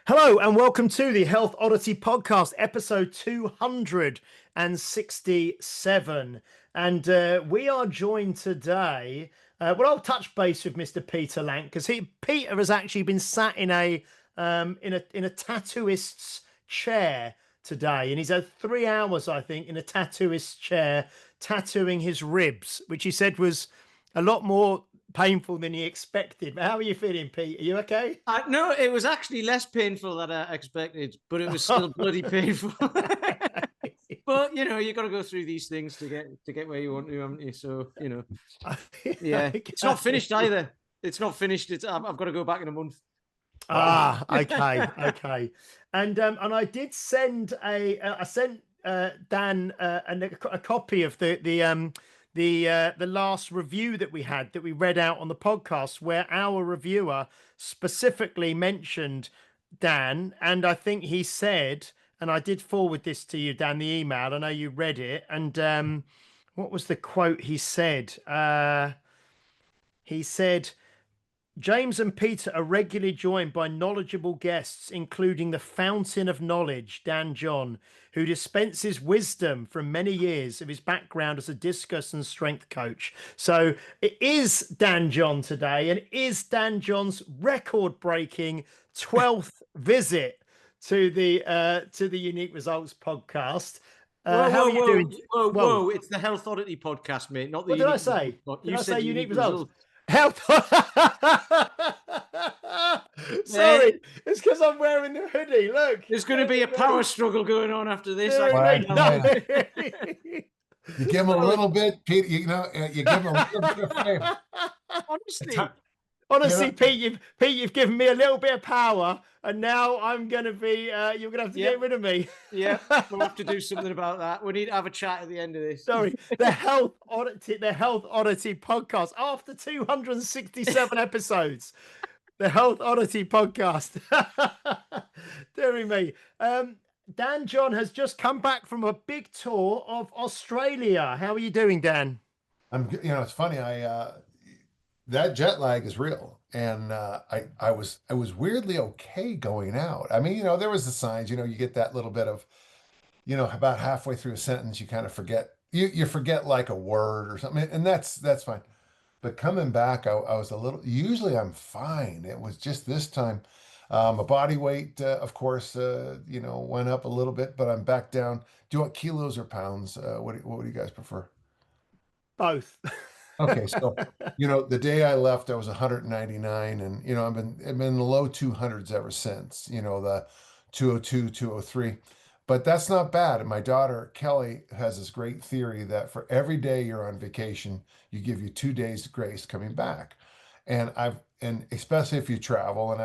Hello and welcome to the Health Oddity Podcast, episode 267. And we are joined today. I'll touch base with Mr. Peter Lank because Peter has actually been sat in a tattooist's chair today, and he's had 3 hours, I think, in a tattooist's chair tattooing his ribs, which he said was a lot more painful than he expected. How are you feeling, Pete? Are you okay? No, it was actually less painful than I expected, but it was still bloody painful. But you got to go through these things to get where you want to, haven't you? So yeah, it's not finished either. It's not finished. I've got to go back in a month. Okay. And I did send I sent Dan a copy of the last review that we had that we read out on the podcast, where our reviewer specifically mentioned Dan, and I think he said, and I did forward this to you, Dan, the email. I know you read it, and what was the quote he said? He said, James and Peter are regularly joined by knowledgeable guests, including the fountain of knowledge, Dan John, who dispenses wisdom from many years of his background as a discus and strength coach. So it is Dan John today, and it is Dan John's record-breaking 12th visit to the Unique Results podcast. How are you doing? Whoa! It's the Health Oddity podcast, mate. Not the. What did I say? You said Unique Results. Health. Sorry, it's because I'm wearing the hoodie. Look, there's going to be a power struggle going on after this. You give him a little bit, Pete. You give him a little bit of fame. Honestly, Pete, you've given me a little bit of power, and now I'm going to be. You're going to have to get rid of me. Yeah, we'll have to do something about that. We need to have a chat at the end of this. Sorry, the Health Oddity podcast. After 267 episodes, the Health Oddity podcast. Dear me. Dan John has just come back from a big tour of Australia. How are you doing, Dan? It's funny. That jet lag is real, and I was weirdly okay going out. I mean, there was the signs. You get that little bit of, about halfway through a sentence, you kind of forget. You forget like a word or something, and that's fine. But coming back, I was a little. Usually, I'm fine. It was just this time. My body weight, of course, went up a little bit, but I'm back down. Do you want kilos or pounds? What do you guys prefer? Both. Okay, so the day I left, I was 199, and I've been in the low 200s ever since. The 202, 203, but that's not bad. And my daughter Kelly has this great theory that for every day you're on vacation, you give you 2 days grace coming back, and especially if you travel. And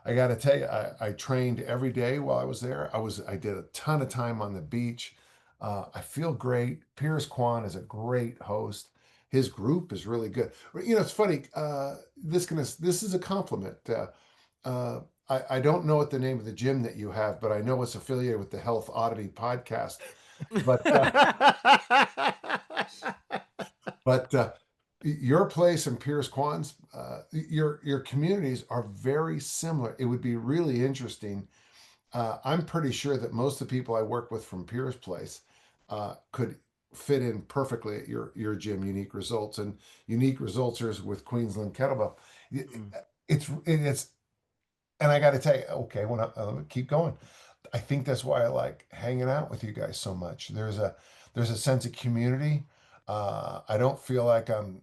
I got to tell you, I trained every day while I was there. I did a ton of time on the beach. I feel great. Piers Kwan is a great host. His group is really good. It's funny. This is a compliment. I don't know what the name of the gym that you have, but I know it's affiliated with the Health Oddity podcast. But your place and Piers Kwan's, your communities are very similar. It would be really interesting. I'm pretty sure that most of the people I work with from Piers' place could fit in perfectly at your gym, Unique Results, and Unique Resultsers with Queensland Kettlebell. It's and I got to tell you, okay, let me keep going. I think that's why I like hanging out with you guys so much. There's a sense of community. I don't feel like I'm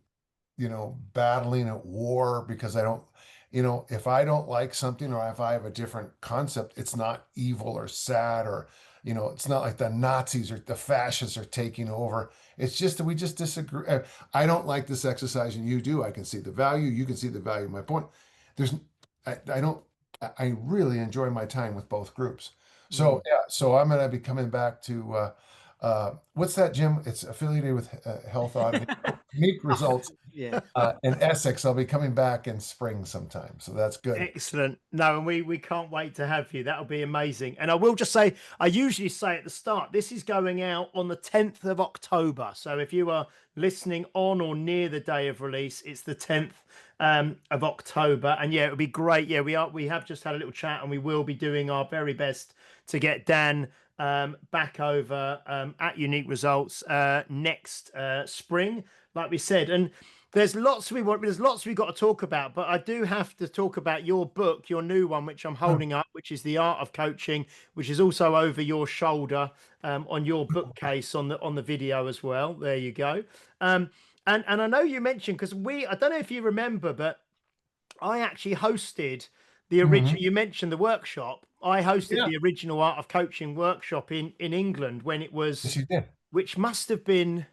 battling at war because I don't. If I don't like something, or if I have a different concept, it's not evil or sad, or it's not like the Nazis or the fascists are taking over. It's just that we just disagree. I don't like this exercise and you do. I can see the value. You can see the value of my point. I really enjoy my time with both groups. So so I'm going to be coming back to, what's that gym? It's affiliated with Health Oddity, Unique Results. Yeah. In Essex. I'll be coming back in spring sometime. So that's good. Excellent. No, and we can't wait to have you. That'll be amazing. And I will just say, I usually say at the start, this is going out on the 10th of October. So if you are listening on or near the day of release, it's the 10th of October. And yeah, it would be great. Yeah, we have just had a little chat, and we will be doing our very best to get Dan back over at Unique Results next spring, like we said. And there's lots we got to talk about, but I do have to talk about your book, your new one, which I'm holding up, which is The Art of Coaching, which is also over your shoulder on your bookcase on the video as well. There you go. And I know you mentioned, because I don't know if you remember, but I actually hosted the original. Mhm. You mentioned the workshop. I hosted Yeah. the original Art of Coaching workshop in England when it Yes, was, you did. which must have been,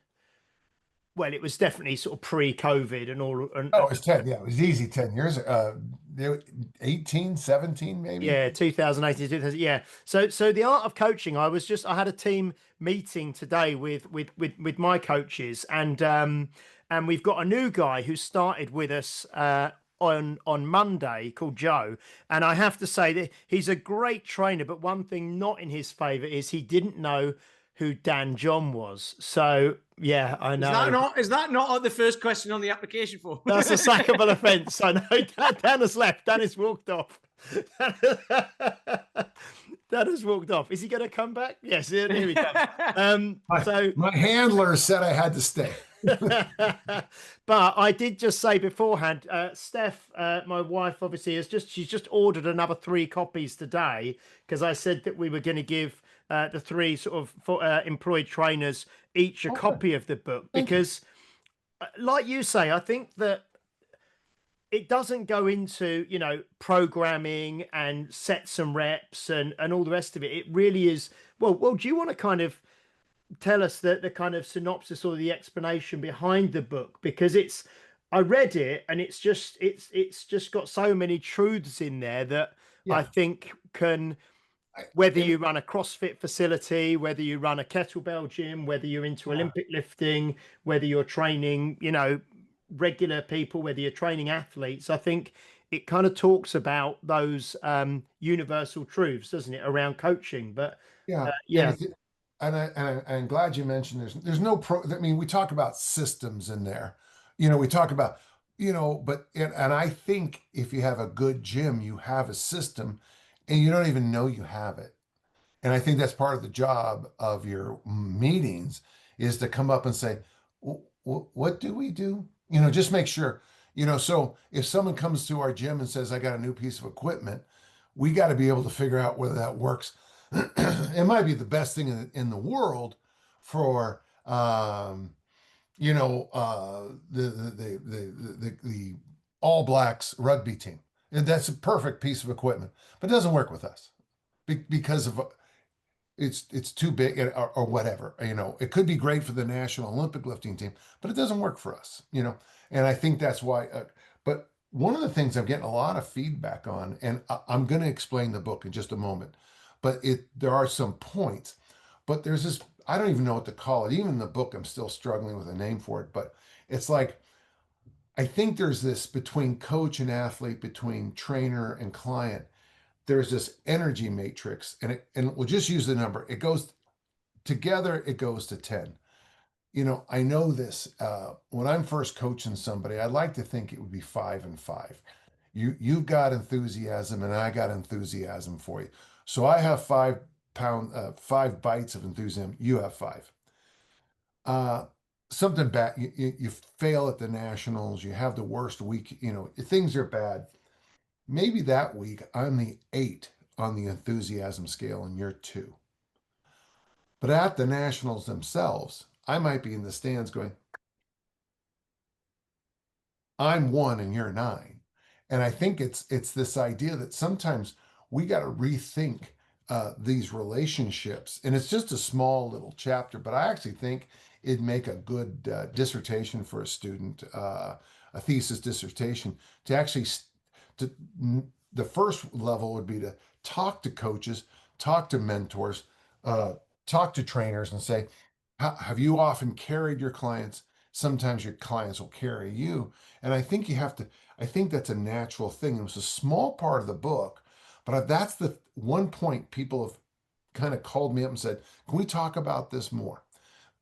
well, it was definitely sort of pre-COVID and all. Oh, it was 10. Yeah, it was easy 10 years. 18, 17, maybe. Yeah, 2018, 2000. Yeah. So the Art of Coaching, I had a team meeting today with my coaches, and we've got a new guy who started with us on Monday called Joe. And I have to say that he's a great trainer, but one thing not in his favor is he didn't know who Dan John was. So yeah, I know. Is that not the first question on the application form? That's a sackable offence. I know. Dan has left. Dan has walked off. Dan has walked off. Is he going to come back? Yes, here he comes. My handler said I had to stay. But I did just say beforehand, Steph, my wife, obviously she's just ordered another 3 copies today, because I said that we were going to give the 3 sort of employed trainers each a copy of the book, because like you say, I think that it doesn't go into, programming and sets and reps and all the rest of it. It really is, well, do you want to kind of tell us the kind of synopsis or the explanation behind the book? Because I read it, and it's just got so many truths in there that I think can, whether you run a CrossFit facility, whether you run a kettlebell gym, whether you're into Olympic lifting, whether you're training, regular people, whether you're training athletes, I think it kind of talks about those universal truths, doesn't it, around coaching? But Yeah. yeah. I'm glad you mentioned there's no I mean, we talk about systems in there. We talk about, and I think if you have a good gym, you have a system and you don't even know you have it. And I think that's part of the job of your meetings, is to come up and say, what do we do? Just make sure, so if someone comes to our gym and says, I got a new piece of equipment, we got to be able to figure out whether that works. It might be the best thing in the world for, the All Blacks rugby team. And that's a perfect piece of equipment, but it doesn't work with us because of it's too big, or whatever. It could be great for the National Olympic lifting team, but it doesn't work for us. And I think that's why. But one of the things I'm getting a lot of feedback on, and I'm going to explain the book in just a moment, but there are some points. But there's this, I don't even know what to call it. Even in the book, I'm still struggling with a name for it. But it's like, I think there's this between coach and athlete, between trainer and client, there's this energy matrix, and we'll just use the number. It goes together, it goes to 10. I know this. When I'm first coaching somebody, I'd like to think it would be 5 and 5. You've got enthusiasm, and I got enthusiasm for you. So I have 5 bites of enthusiasm. You have 5. Something bad. You fail at the nationals. You have the worst week. Things are bad. Maybe that week I'm the 8 on the enthusiasm scale and you're 2. But at the nationals themselves, I might be in the stands going, I'm 1 and you're 9. And I think it's this idea that sometimes we got to rethink these relationships. And it's just a small little chapter, but I actually think it'd make a good dissertation for a student, a thesis dissertation, to actually the first level would be to talk to coaches, talk to mentors, talk to trainers, and say, have you often carried your clients? Sometimes your clients will carry you. And I think I think that's a natural thing. It was a small part of the book, but that's the one point people have kind of called me up and said, can we talk about this more?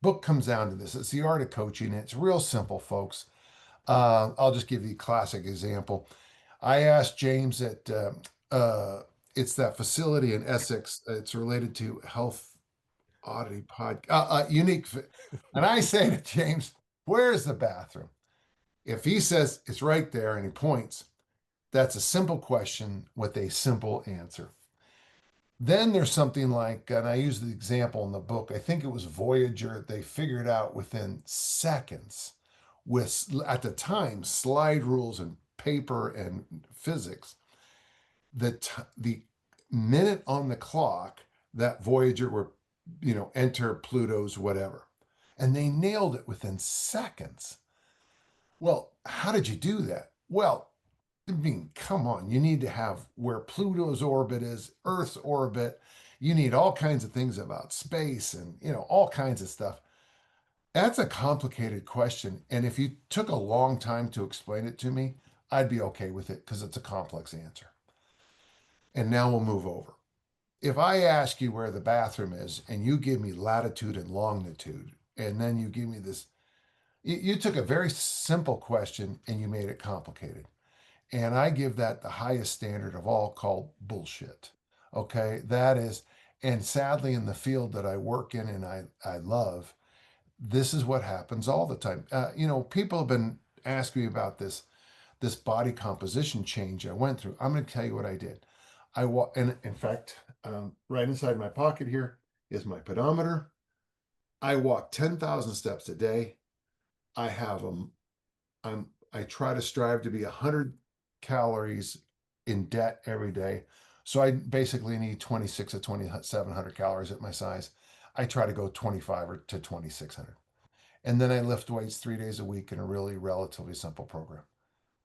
Book comes down to this. It's The Art of Coaching. It's real simple, folks. I'll just give you a classic example. I asked James at it's that facility in Essex. It's related to health oddity unique. And I say to James, "Where's the bathroom?" If he says it's right there and he points, that's a simple question with a simple answer. Then there's something like, and I use the example in the book, I think it was Voyager, they figured out within seconds with, at the time, slide rules and paper and physics, that the minute on the clock that Voyager were, enter Pluto's whatever. And they nailed it within seconds. Well, how did you do that? Well, I mean, come on, you need to have where Pluto's orbit is, Earth's orbit. You need all kinds of things about space and, all kinds of stuff. That's a complicated question. And if you took a long time to explain it to me, I'd be okay with it because it's a complex answer. And now we'll move over. If I ask you where the bathroom is and you give me latitude and longitude, and then you give me this, you took a very simple question and you made it complicated. And I give that the highest standard of all, called bullshit. Okay. That is, and sadly, in the field that I work in and I love, this is what happens all the time. People have been asking me about this body composition change I went through. I'm going to tell you what I did. And in fact, right inside my pocket here is my pedometer. I walk 10,000 steps a day. I have I try to strive to be 100 calories in debt every day. So I basically need 26 to 2,700 calories at my size. I try to go 25 or to 2,600. And then I lift weights 3 days a week in a really relatively simple program.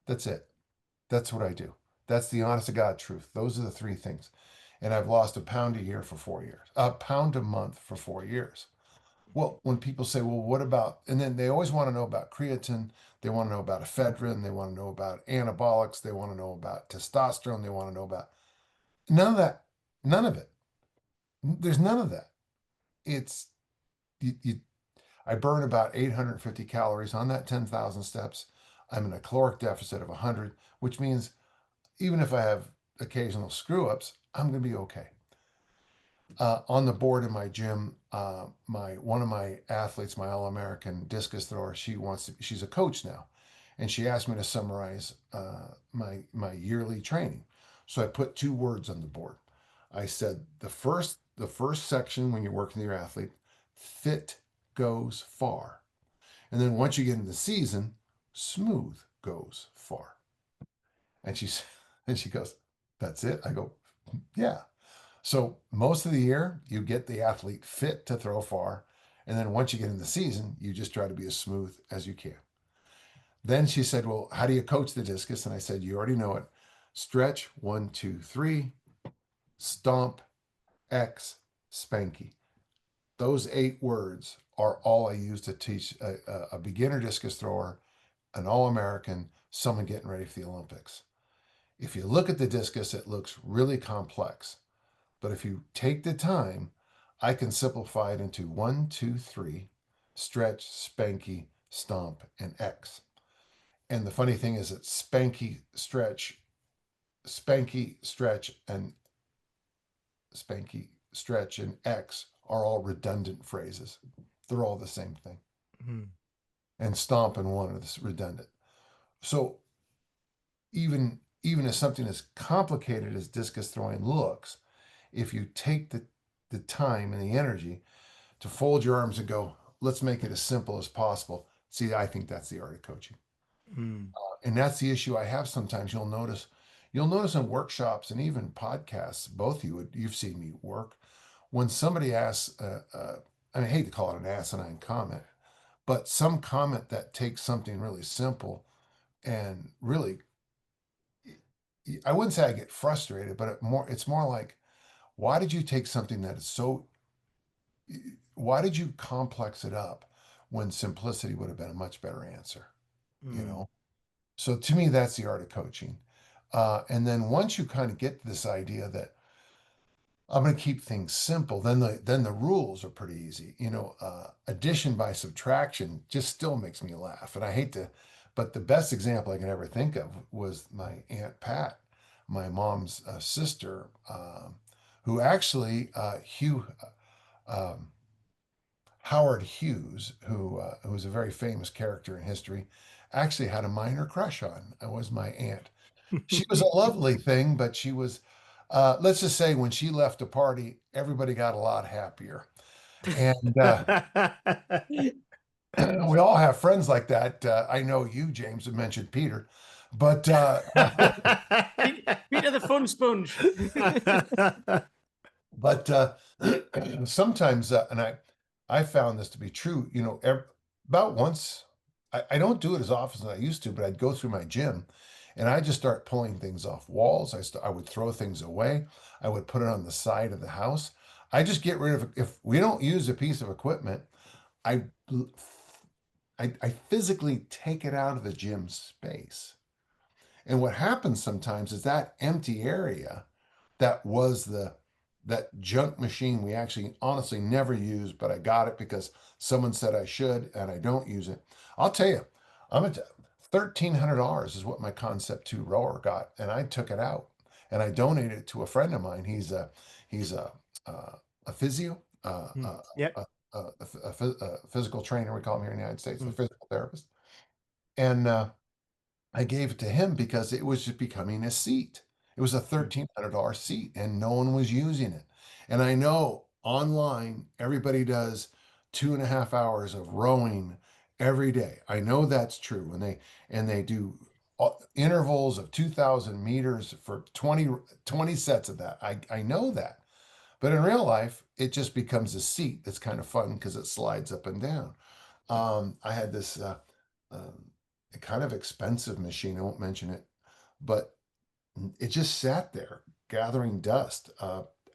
That's it. That's what I do. That's the honest to God truth. Those are the three things. And I've lost a pound a year for 4 years, a pound a month for 4 years. Well, when people say, well, what about, and then they always want to know about creatine, they want to know about ephedrine, they want to know about anabolics, they want to know about testosterone, they want to know about none of that, none of it. There's none of that. It's, I burn about 850 calories on that 10,000 steps. I'm in a caloric deficit of 100, which means even if I have occasional screw ups, I'm going to be okay. On the board in my gym, one of my athletes, my All-American discus thrower, she's a coach now, and she asked me to summarize my yearly training. So I put two words on the board. I said the first section when you're working with your athlete, fit goes far, and then once you get into the season, smooth goes far. And she and she goes, "That's it." I go, "Yeah." So most of the year, you get the athlete fit to throw far. And then once you get in the season, you just try to be as smooth as you can. Then she said, well, how do you coach the discus? And I said, you already know it. Stretch, 1, 2, 3, stomp, X, spanky. Those 8 words are all I use to teach a beginner discus thrower, an All-American, someone getting ready for the Olympics. If you look at the discus, it looks really complex. But if you take the time, I can simplify it into 1, 2, 3, stretch, spanky, stomp, and X. And the funny thing is that spanky, stretch, and X are all redundant phrases. They're all the same thing. Mm-hmm. And stomp and one are redundant. So even as something as complicated as discus throwing looks, if you take the time and the energy to fold your arms and go, let's make it as simple as possible. See, I think that's the art of coaching. And that's the issue I have sometimes. You'll notice in workshops and even podcasts, both you've seen me work. When somebody asks, I hate to call it an asinine comment, but some comment that takes something really simple and really, I wouldn't say I get frustrated, but it's more like, why did you take something that is so, why did you complex it up when simplicity would have been a much better answer? So to me, that's the art of coaching. And then once you kind of get this idea that I'm going to keep things simple, then the rules are pretty easy. Addition by subtraction just still makes me laugh. And I hate to But the best example I can ever think of was my Aunt Pat, my mom's sister, who actually um, Howard Hughes, who was a very famous character in history, actually had a minor crush on. Was my aunt. She was a lovely thing, but she was, let's just say, when she left a party, everybody got a lot happier. And we all have friends like that. I know you, James, have mentioned Peter, but Peter the Fun Sponge. but sometimes, and I found this to be true. You know, about once, I don't do it as often as I used to, but I'd go through my gym, and I just start pulling things off walls. I would throw things away. I would put it on the side of the house. I just get rid of, if we don't use a piece of equipment, I I physically take it out of the gym space. And what happens sometimes is that empty area that was that junk machine we actually honestly never use, but I got it because someone said I should and I don't use it. I'll tell you, I'm at $1,300 is what my Concept 2 rower got, and I took it out and I donated it to a friend of mine. He's a physio, Yep. a physical trainer, we call him here in the United States, a Mm. physical therapist. And I gave it to him because it was just becoming a seat. It was a $1,300 seat and no one was using it. And I know online, everybody does 2.5 hours of rowing every day. I know that's true. And they do intervals of 2,000 meters for 20 sets of that. I know that. But in real life, it just becomes a seat that's kind of fun because it slides up and down. I had this um, a kind of expensive machine. I won't mention it, but it just sat there gathering dust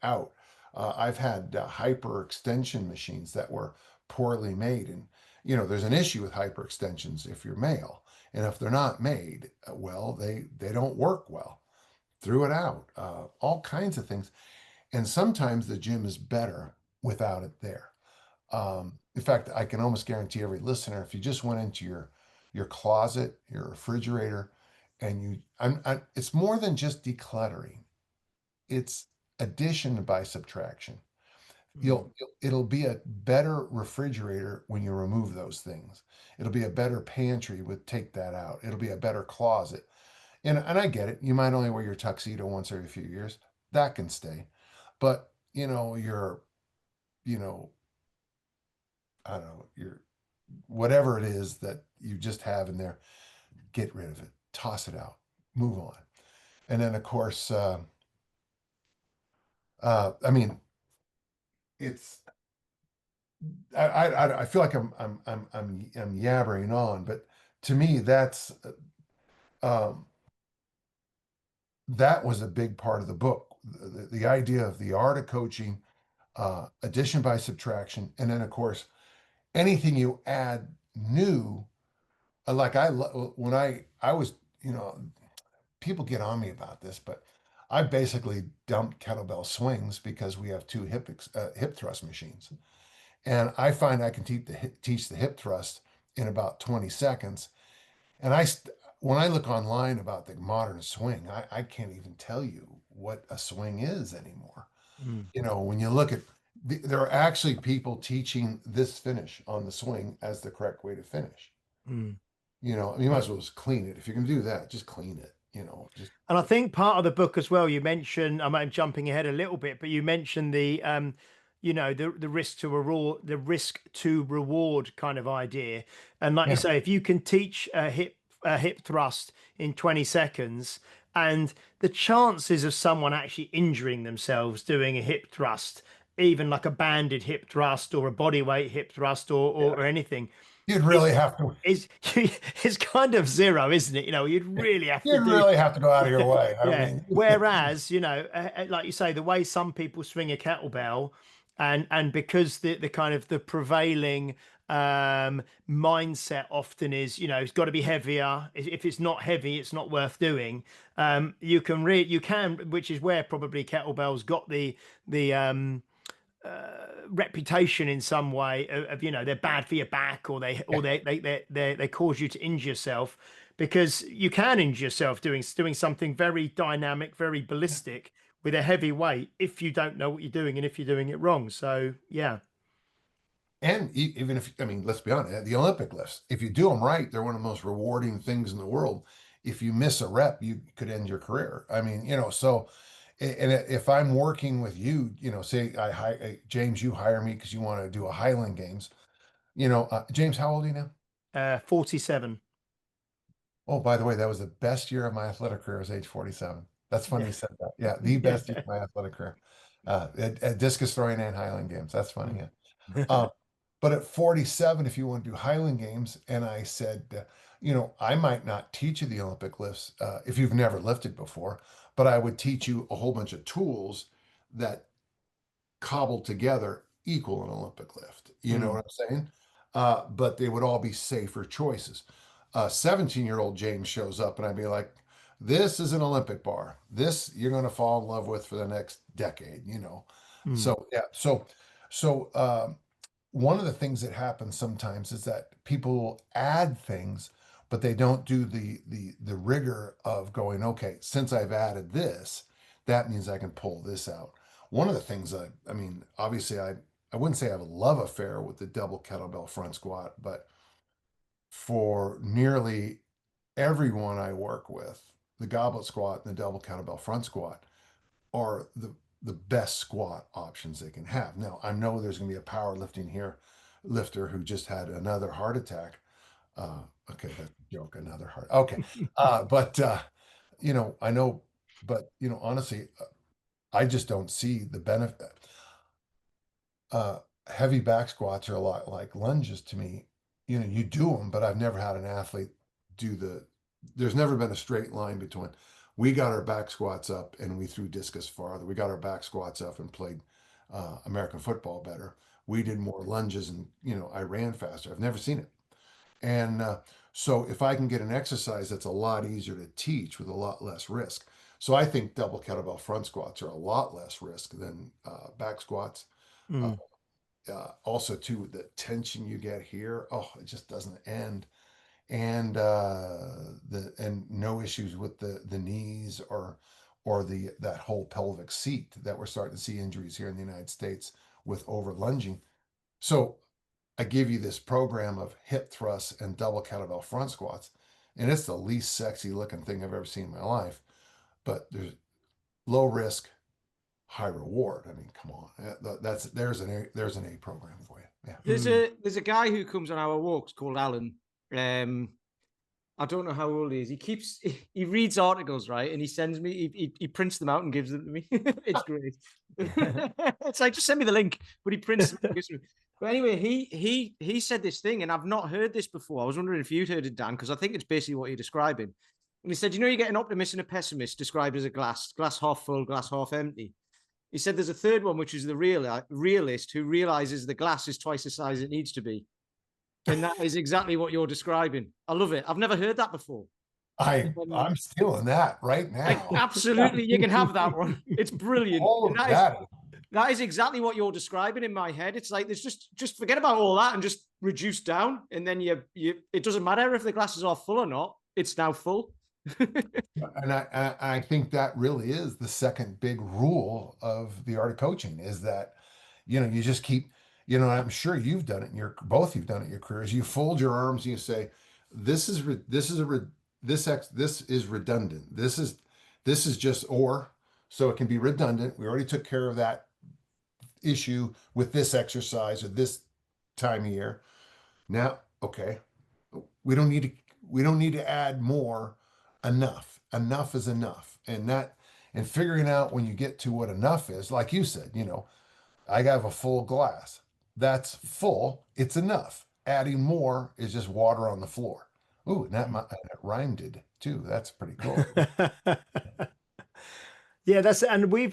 out. I've had hyper extension machines that were poorly made, and you know there's an issue with hyper extensions if you're male, and if they're not made well, they don't work well. Threw it out, all kinds of things, and sometimes the gym is better without it there. In fact, I can almost guarantee every listener, if you just went into your closet, your refrigerator, and it's more than just decluttering. It's addition by subtraction. Mm. It'll be a better refrigerator when you remove those things. It'll be a better pantry with take that out. It'll be a better closet. And I get it. You might only wear your tuxedo once every few years. That can stay. But you know, I don't know, your whatever it is that you just have in there, get rid of it, toss it out, move on. And then, of course, I mean, it's I feel like I'm yabbering on, but to me, um, that was a big part of the book. The idea of the art of coaching, addition by subtraction, and then, of course, anything you add new. Like when I was, you know, people get on me about this, but I basically dumped kettlebell swings because we have two hip thrust machines, and I find I can teach the hip thrust in about 20 seconds. And when I look online about the modern swing, I can't even tell you what a swing is anymore. Mm. You know, when you look at there are actually people teaching this finish on the swing as the correct way to finish. Mm. You know, you might as well just clean it. If you can do that, just clean it. You know, just And I think part of the book as well, you mentioned, I'm jumping ahead a little bit, but you mentioned the risk to reward kind of idea. And like you yeah. say, if you can teach a hip thrust in 20 seconds, and the chances of someone actually injuring themselves doing a hip thrust, even like a banded hip thrust or a body weight hip thrust or anything, You'd is really have to. is it's kind of zero, isn't it? You'd really have to You'd do. really have to go out of your way. I Yeah. mean, Whereas, like you say, the way some people swing a kettlebell, and because the kind of the prevailing mindset often is, it's got to be heavier. If it's not heavy, it's not worth doing. You can, which is where probably kettlebells got the reputation in some way of, they're bad for your back, or they cause you to injure yourself, because you can injure yourself doing something very dynamic, very ballistic with a heavy weight, if you don't know what you're doing and if you're doing it wrong. So yeah. And even if, I mean, let's be honest, the Olympic lifts, if you do them right, they're one of the most rewarding things in the world. If you miss a rep, you could end your career. I mean, so, and if I'm working with you, say James, you hire me because you want to do a Highland Games, James, how old are you now? 47. Oh, by the way, that was the best year of my athletic career, was age 47. That's funny Yeah. you said that. Yeah, the best year of my athletic career. At discus throwing and Highland Games. That's funny. Yeah. Um, but at 47, if you want to do Highland Games, and I said, I might not teach you the Olympic lifts if you've never lifted before, but I would teach you a whole bunch of tools that cobbled together equal an Olympic lift. You know what I'm saying? But they would all be safer choices. 17-year-old James shows up, and I'd be like, this is an Olympic bar. This you're going to fall in love with for the next decade. So, yeah. So, one of the things that happens sometimes is that people will add things, but they don't do the rigor of going, okay, since I've added this, that means I can pull this out. One of the things I mean, obviously I wouldn't say I have a love affair with the double kettlebell front squat, but for nearly everyone I work with, the goblet squat and the double kettlebell front squat are the best squat options they can have. Now, I know there's going to be a powerlifting lifter who just had another heart attack. Okay, that's a joke, another heart. Okay. But I know, but honestly, I just don't see the benefit. Uh, Heavy back squats are a lot like lunges to me. You do them, but I've never had an athlete do there's never been a straight line between we got our back squats up and we threw discus farther. We got our back squats up and played American football better. We did more lunges and, I ran faster. I've never seen it. And so if I can get an exercise that's a lot easier to teach with a lot less risk. So I think double kettlebell front squats are a lot less risk than back squats. Uh, Also, too, the tension you get here, oh, it just doesn't end. And no issues with the knees or that whole pelvic seat that we're starting to see injuries here in the United States with over lunging. So I give you this program of hip thrusts and double kettlebell front squats, and it's the least sexy looking thing I've ever seen in my life. But there's low risk, high reward. I mean, come on, there's an A program for you. Yeah. There's a guy who comes on our walks called Alan. I don't know how old he is. He reads articles, right? And he sends me, he prints them out and gives them to me. It's great. It's like, just send me the link, but he prints them and gives me. But anyway, he said this thing, and I've not heard this before. I was wondering if you'd heard it, Dan, because I think it's basically what you're describing. And he said, you get an optimist and a pessimist described as a glass half full, glass half empty. He said there's a third one, which is the realist who realizes the glass is twice the size it needs to be. And that is exactly what you're describing. I love it. I've never heard that before. I'm stealing that right now. Absolutely, you can have that one. It's brilliant. That is exactly what you're describing in my head. It's like, there's just forget about all that and just reduce down. And then it doesn't matter if the glasses are full or not. It's now full. And I think that really is the second big rule of the art of coaching, is that, you just keep, I'm sure you've done it in both you've done it in your careers. You fold your arms and you say, this is redundant. This is just, so it can be redundant. We already took care of that issue with this exercise or this time of year. Now, okay, we don't need to add more. Enough is enough. And figuring out when you get to what enough is, like you said, I have a full glass. That's full. It's enough. Adding more is just water on the floor. Ooh, and that rhymed too. That's pretty cool. Yeah,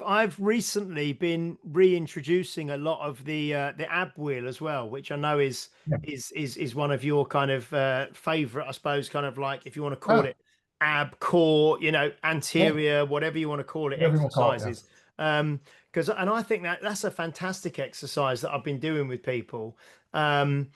I've recently been reintroducing a lot of the ab wheel as well, which I know is one of your kind of favorite, I suppose, kind of like, if you want to call it ab core, anterior, whatever you want to call it, exercises. Because and I think that that's a fantastic exercise that I've been doing with people. And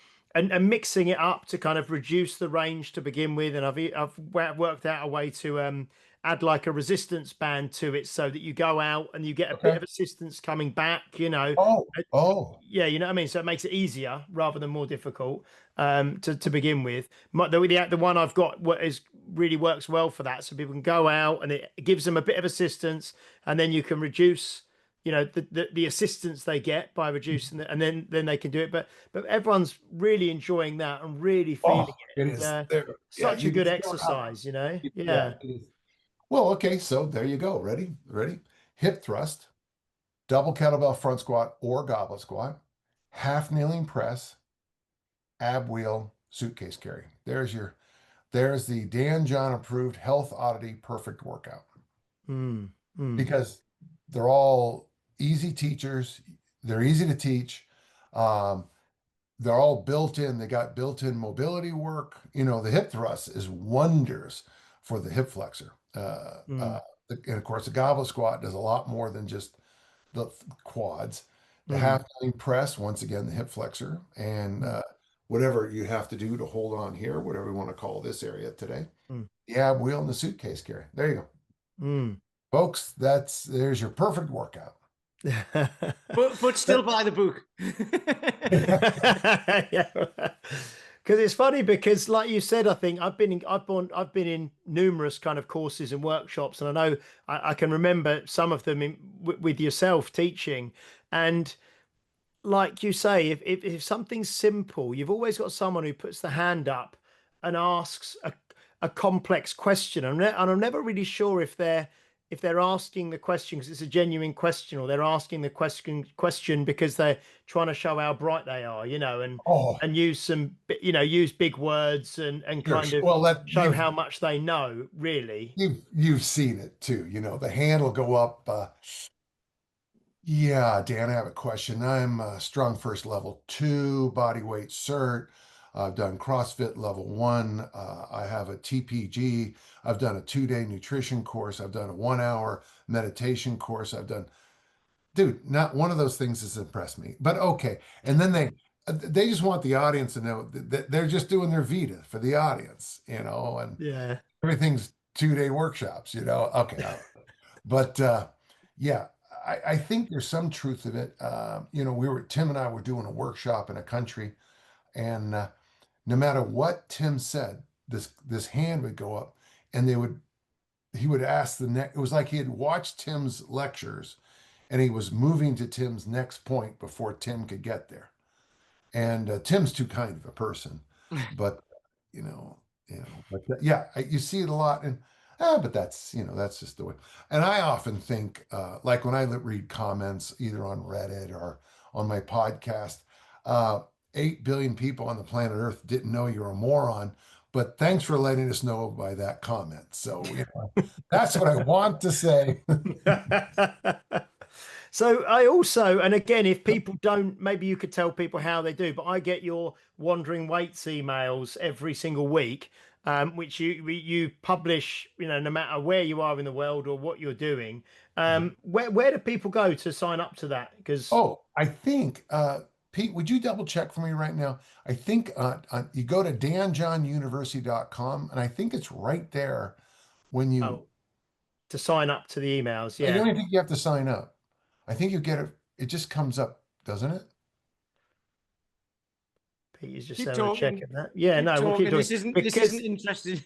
mixing it up to kind of reduce the range to begin with, and I've worked out a way to add like a resistance band to it so that you go out and you get a bit Okay. of assistance coming back, you know. Oh, Uh, oh, Yeah, you know what I mean? So it makes it easier rather than more difficult to begin with. The one I've got what is really works well for that. So people can go out and it gives them a bit of assistance, and then you can reduce, you know, the assistance they get by reducing it, and then they can do it. But everyone's really enjoying that and really feeling oh, it. it And is there. Yeah, such a you can good feel how. exercise, you know? Yeah, Yeah. it is. Well, okay, so there you go. Ready? Ready? Hip thrust, double kettlebell front squat or goblet squat, half kneeling press, ab wheel, suitcase carry. There's the Dan John approved health oddity perfect workout Mm, mm, because they're all easy teachers. They're easy to teach. Um, they're all built in. They got built-in mobility work. You know, the hip thrust is wonders for the hip flexor. mm, And of course, the goblet squat does a lot more than just the quads. The mm, half kneeling press, once again, the hip flexor, and mm, whatever you have to do to hold on here, whatever we want to call this area today. mm, The ab wheel and the suitcase carry. There you go, mm. folks. There's your perfect workout. But still buy the book. Yeah. Because it's funny because, like you said, I think I've been in numerous kind of courses and workshops, and I know I can remember some of them with yourself teaching, and like you say, if something's simple, you've always got someone who puts the hand up and asks a complex question, and I'm never really sure if they're asking the question because it's a genuine question, or they're asking the question because they're trying to show how bright they are, you know, Oh, and use use big words and sure. kind of Well, that show how much they know, really. you've seen it too. You know, the hand will go up. Yeah, Dan, I have a question. I'm strong first level 2, body weight cert. I've done CrossFit level 1. I have a TPG. I've done a 2-day nutrition course. I've done a 1-hour meditation course. Dude, not one of those things has impressed me. But okay. And then they just want the audience to know that they're just doing their Vita for the audience, and Yeah. everything's 2-day workshops, Okay. But yeah, I think there's some truth of it. Tim and I were doing a workshop in a country, and no matter what Tim said, this hand would go up, and he would ask the next. It was like he had watched Tim's lectures, and he was moving to Tim's next point before Tim could get there. And Tim's too kind of a person, but you know, yeah, you see it a lot, and but that's just the way. And I often think, like when I read comments either on Reddit or on my podcast, uh, 8 billion people on the planet Earth didn't know you're a moron, but thanks for letting us know by that comment. So that's what I want to say. So I also, and again, if people don't, maybe you could tell people how they do, but I get your wandering weights emails every single week, which you publish, no matter where you are in the world or what you're doing. Where do people go to sign up to that? Because Oh, I think, Pete, would you double check for me right now? I think you go to danjohnuniversity.com, and I think it's right there when you, oh, to sign up to the emails, I don't yeah. even think you have to sign up. I think you get it, it just comes up, doesn't it? Pete is just Keep having a check talking. at that. Yeah, Keep no, we'll keep talking. talking This isn't because interesting.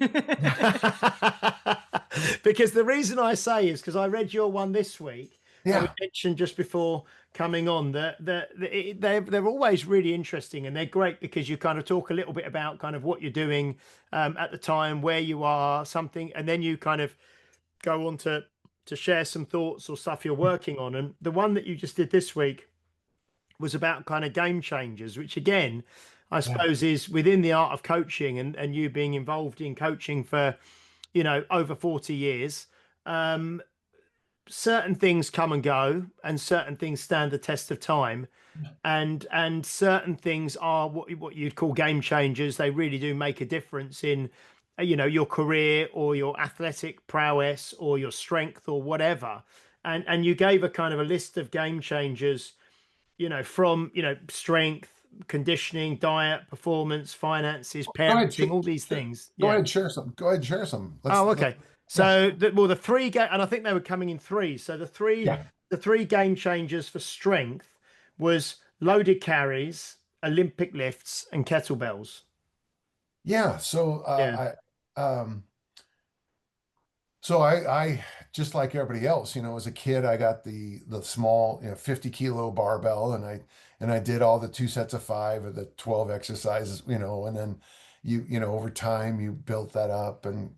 because the reason I say is because I read your one this week, and we Yeah. mentioned just before coming on that they're always really interesting, and they're great because you kind of talk a little bit about kind of what you're doing at the time, where you are, something, and then you kind of go on to share some thoughts or stuff you're working on. And the one that you just did this week was about kind of game changers, which again, I Yeah. suppose is within the art of coaching, and you being involved in coaching for, over 40 years. Um, Certain things come and go, and certain things stand the test of time, and certain things are what you'd call game changers. They really do make a difference in, your career or your athletic prowess or your strength or whatever. and you gave a kind of a list of game changers, from strength, conditioning, diet, performance, finances, Go ahead, parenting, all these things. go Yeah. ahead, share some. Go ahead, share some. Oh, okay. Yeah, So the three and I think they were coming in threes. So yeah, the three game changers for strength was loaded carries, Olympic lifts, and kettlebells. yeah. Yeah. So I just like everybody else, as a kid, I got the small, 50 kilo barbell, and I did all the 2 sets of 5 of the 12 exercises, and then over time you built that up, and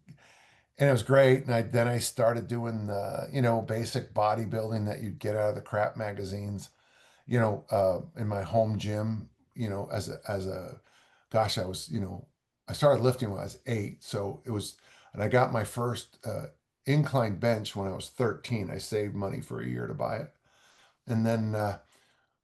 it was great. And then I started doing the, basic bodybuilding that you'd get out of the crap magazines, in my home gym, gosh, I started lifting when I was 8. So and I got my first incline bench when I was 13. I saved money for a year to buy it. And then,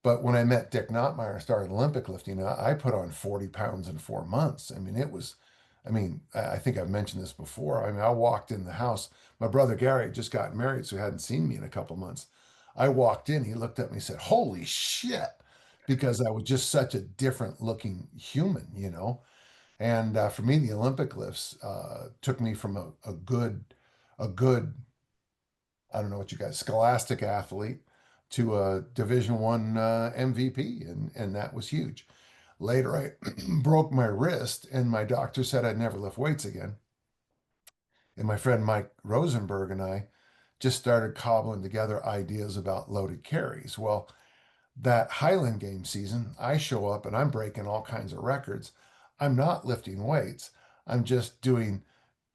but when I met Dick Notmeyer, I started Olympic lifting. I put on 40 pounds in 4 months. I mean, I think I've mentioned this before. I mean, I walked in the house. My brother Gary had just gotten married, so he hadn't seen me in a couple months. I walked in, he looked at me and said, "Holy shit," because I was just such a different looking human. And for me, the Olympic lifts took me from a good, I don't know what you guys, scholastic athlete to a Division One MVP, and that was huge. Later, I broke my wrist, and my doctor said I'd never lift weights again. And my friend Mike Rosenberg and I just started cobbling together ideas about loaded carries. Well, that Highland game season, I show up and I'm breaking all kinds of records. I'm not lifting weights. I'm just doing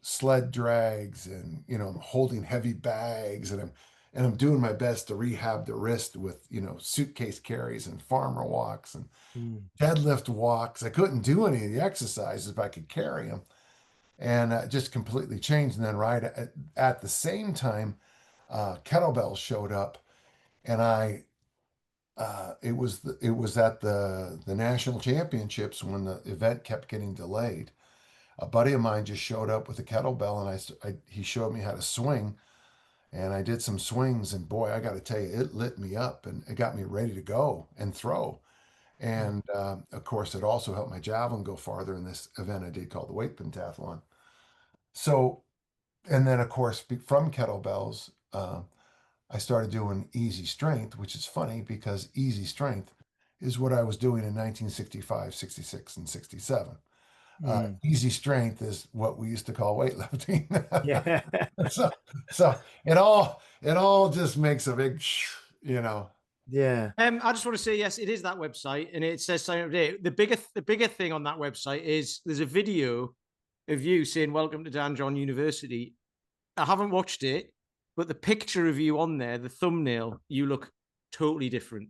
sled drags, and I'm holding heavy bags, and I'm doing my best to rehab the wrist with suitcase carries and farmer walks and Mm. deadlift walks. I couldn't do any of the exercises if I could carry them, and just completely changed. And then right at the same time, kettlebells showed up, and it was at the national championships when the event kept getting delayed. A buddy of mine just showed up with a kettlebell, and he showed me how to swing, and I did some swings, and boy, I got to tell you, it lit me up, and it got me ready to go and throw. And of course, it also helped my javelin go farther in this event I did called the weight pentathlon. So, and then of course, from kettlebells, I started doing easy strength, which is funny because easy strength is what I was doing in 1965, 66, and 67. Mm. Easy strength is what we used to call weightlifting. Yeah. so, so it all just makes a big, you know. Yeah. I just want to say yes, it is that website, and it says sign up today. The bigger thing on that website is there's a video of you saying "Welcome to Dan John University." I haven't watched it, but the picture of you on there, the thumbnail, you look totally different.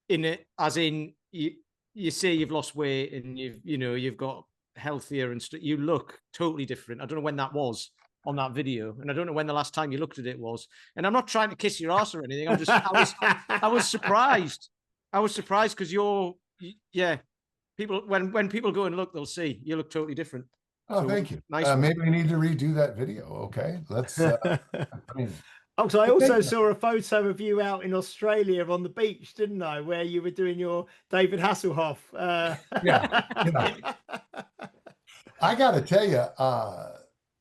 In it, as in you say you've lost weight and you've got healthier and you look totally different. I don't know when that was on that video, and I don't know when the last time you looked at it was. And I'm not trying to kiss your ass or anything. I was surprised. I was surprised because yeah. People when people go and look, they'll see you look totally different. Oh, So thank you. nice one. Maybe we need to redo that video. Okay, let's. I mean, Oh, so I thank also you. saw a photo of you out in Australia on the beach, didn't I? Where you were doing your David Hasselhoff. Yeah, I got to tell you,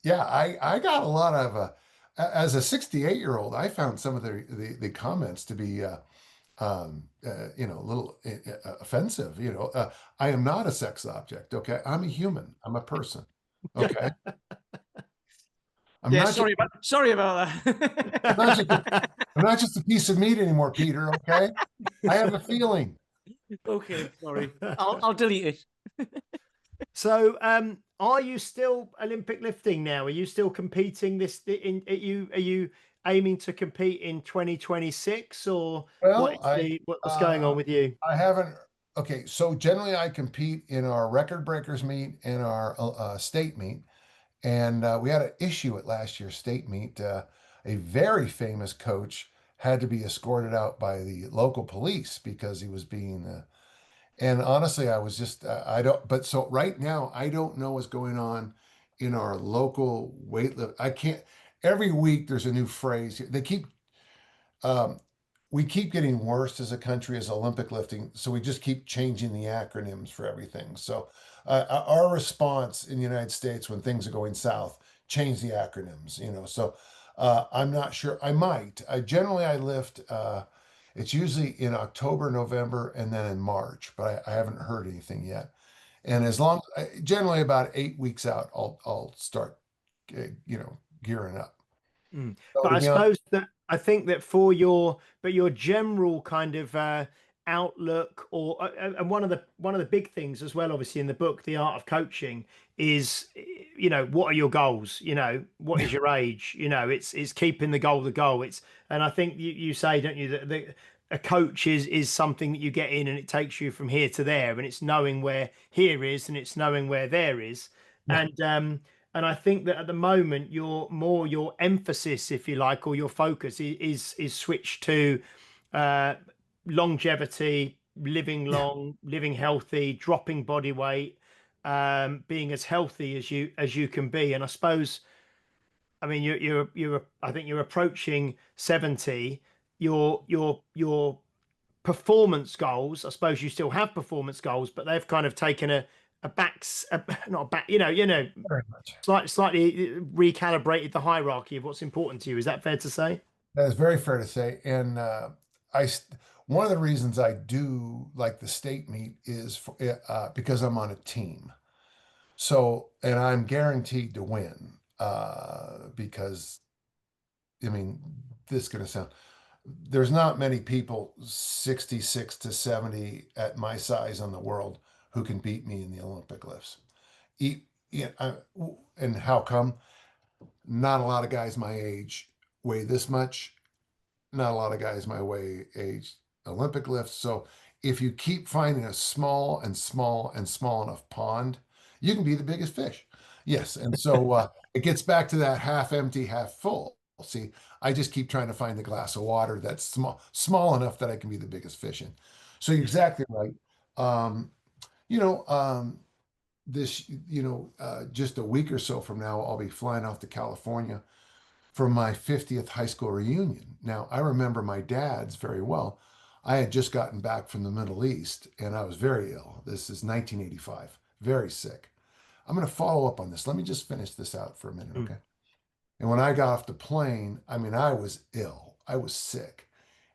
yeah, I got a lot of as a 68-year-old, I found some of the comments to be a little offensive. I am not a sex object. Okay, I'm a human. I'm a person. Okay, I'm Yeah, not just sorry about I'm not just a, that. I'm not just a piece of meat anymore, Peter. Okay, I have a feeling. Okay, sorry. I'll delete it. So, are you still Olympic lifting now? Are you still competing are you aiming to compete in 2026, or Well, what's going on with you? I haven't. Okay, so generally I compete in our record breakers meet and our state meet, and we had an issue at last year's state meet. A very famous coach had to be escorted out by the local police because he was being. And honestly, I was just I don't. But so right now, I don't know what's going on in our local weightlift. I can't. Every week there's a new phrase. They keep um, we keep getting worse as a country as Olympic lifting, so we just keep changing the acronyms for everything. So our response in the United States when things are going south, change the acronyms. So I'm not sure. I might. I lift. It's usually in October, November, and then in March, but I haven't heard anything yet. And as long, generally about 8 weeks out, I'll start, gearing up. So But to I be honest, suppose that I think that your general kind of outlook, or and one of the big things as well, obviously in the book, The Art of Coaching, is what are your goals? What is your age? It's keeping the goal. And I think you say, don't you, that a coach is something that you get in and it takes you from here to there, and it's knowing where here is and it's knowing where there is, yeah, and I think that at the moment, your emphasis, if you like, or your focus is switched to uh, longevity, living yeah. long, living healthy, dropping body weight, being as healthy as you can be. And I suppose, I mean, I think you're approaching 70. Your performance goals, I suppose you still have performance goals, but they've kind of taken a back, not a back, Very much. slightly recalibrated the hierarchy of what's important to you. Is that fair to say? That is very fair to say. And one of the reasons I do like the state meet is because I'm on a team. So, and I'm guaranteed to win because, I mean, this is going to sound, there's not many people 66 to 70 at my size in the world who can beat me in the Olympic lifts. E- yeah, and how come? Not a lot of guys my age weigh this much. Not a lot of guys my way age Olympic lifts. So if you keep finding a small and small and small enough pond, you can be the biggest fish. Yes. And so it gets back to that half empty, half full. See, I just keep trying to find the glass of water that's small enough that I can be the biggest fish in. So you're exactly right. Um, you know, um, just a week or so from now, I'll be flying off to California for my 50th high school reunion. Now, I remember my dad's very well. I had just gotten back from the Middle East and I was very ill. This is 1985, very sick. I'm going to follow up on this. Let me just finish this out for a minute, Mm. okay? And when I got off the plane, I mean, I was ill, I was sick.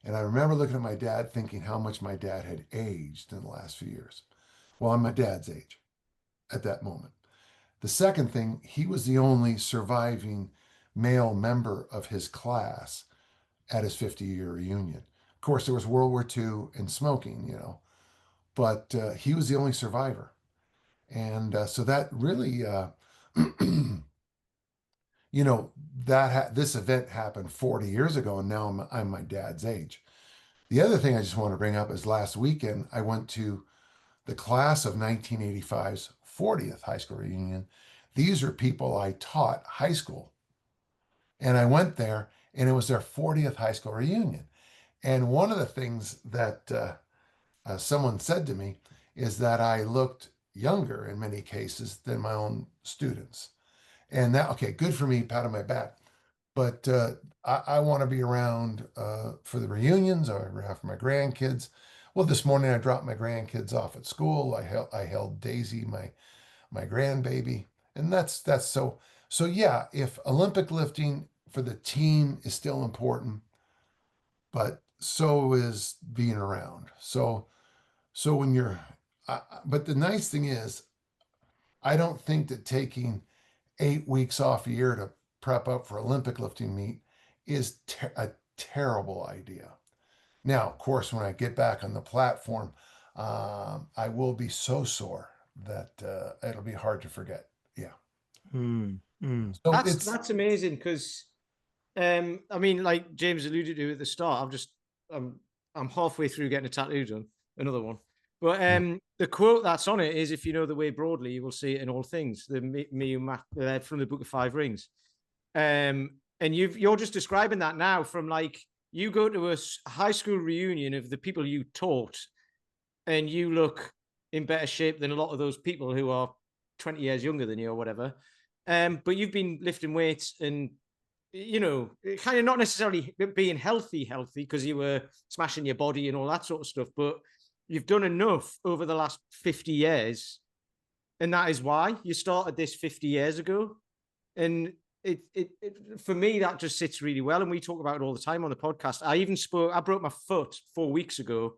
And I remember looking at my dad thinking how much my dad had aged in the last few years. Well, I'm my dad's age at that moment. The second thing, he was the only surviving male member of his class at his 50-year reunion. Of course, there was World War II and smoking, but he was the only survivor. And so that really, you know, this event happened 40 years ago, and now I'm my dad's age. The other thing I just want to bring up is last weekend I went to the class of 1985's 40th high school reunion. These are people I taught high school. And I went there and it was their 40th high school reunion. And one of the things that someone said to me is that I looked younger in many cases than my own students. And that, okay, good for me, pat on my back. But I want to be around for the reunions or around for my grandkids. Well, this morning I dropped my grandkids off at school. I held Daisy, my grandbaby, and that's so yeah. If Olympic lifting for the team is still important, but so is being around. So when you're, but the nice thing is, I don't think that taking 8 weeks off a year to prep up for Olympic lifting meet is a terrible idea. Now, of course, when I get back on the platform, I will be so sore that it'll be hard to forget. Yeah. Mm. Mm. So it's That's amazing because I mean, like James alluded to at the start, I'm halfway through getting a tattoo done, another one. But the quote that's on it is, "If you know the way broadly, you will see it in all things." The from the Book of Five Rings. And you're just describing that now from like you go to a high school reunion of the people you taught, and you look in better shape than a lot of those people who are 20 years younger than you or whatever. But you've been lifting weights and you know, kind of not necessarily being healthy, because you were smashing your body and all that sort of stuff, but you've done enough over the last 50 years. And that is why you started this 50 years ago. And it for me, that just sits really well. And we talk about it all the time on the podcast. I broke my foot 4 weeks ago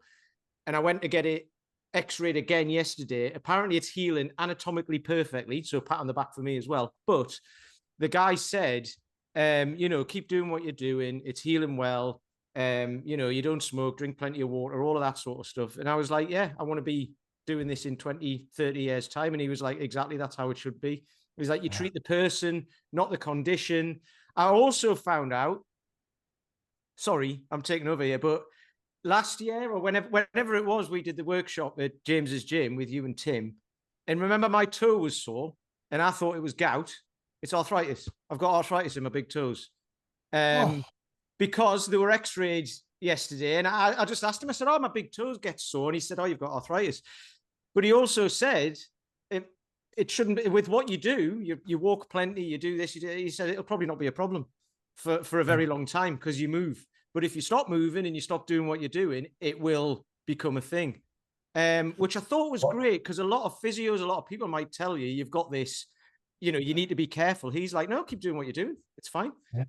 and I went to get it x-rayed again yesterday. Apparently it's healing anatomically perfectly. So pat on the back for me as well. But the guy said, you know, keep doing what you're doing. It's healing well. You know, you don't smoke, drink plenty of water, all of that sort of stuff. And I was like, yeah, I want to be doing this in 20, 30 years time. And he was like, exactly, that's how it should be. He's like, you treat the person, not the condition. I also found out, sorry, I'm taking over here, but last year or whenever it was, we did the workshop at James's gym with you and Tim. And remember, my toe was sore and I thought it was gout. It's arthritis. I've got arthritis in my big toes. Because they were x-rayed yesterday. And I just asked him, I said, oh, my big toes get sore. And he said, oh, you've got arthritis. But he also said, it shouldn't be, with what you do, you walk plenty, you do this, he said, it'll probably not be a problem for a very long time because you move. But if you stop moving and you stop doing what you're doing, it will become a thing. Which I thought was great because a lot of physios, a lot of people might tell you, you've got this, you know, you need to be careful. He's like, no, keep doing what you're doing. It's fine. Yeah.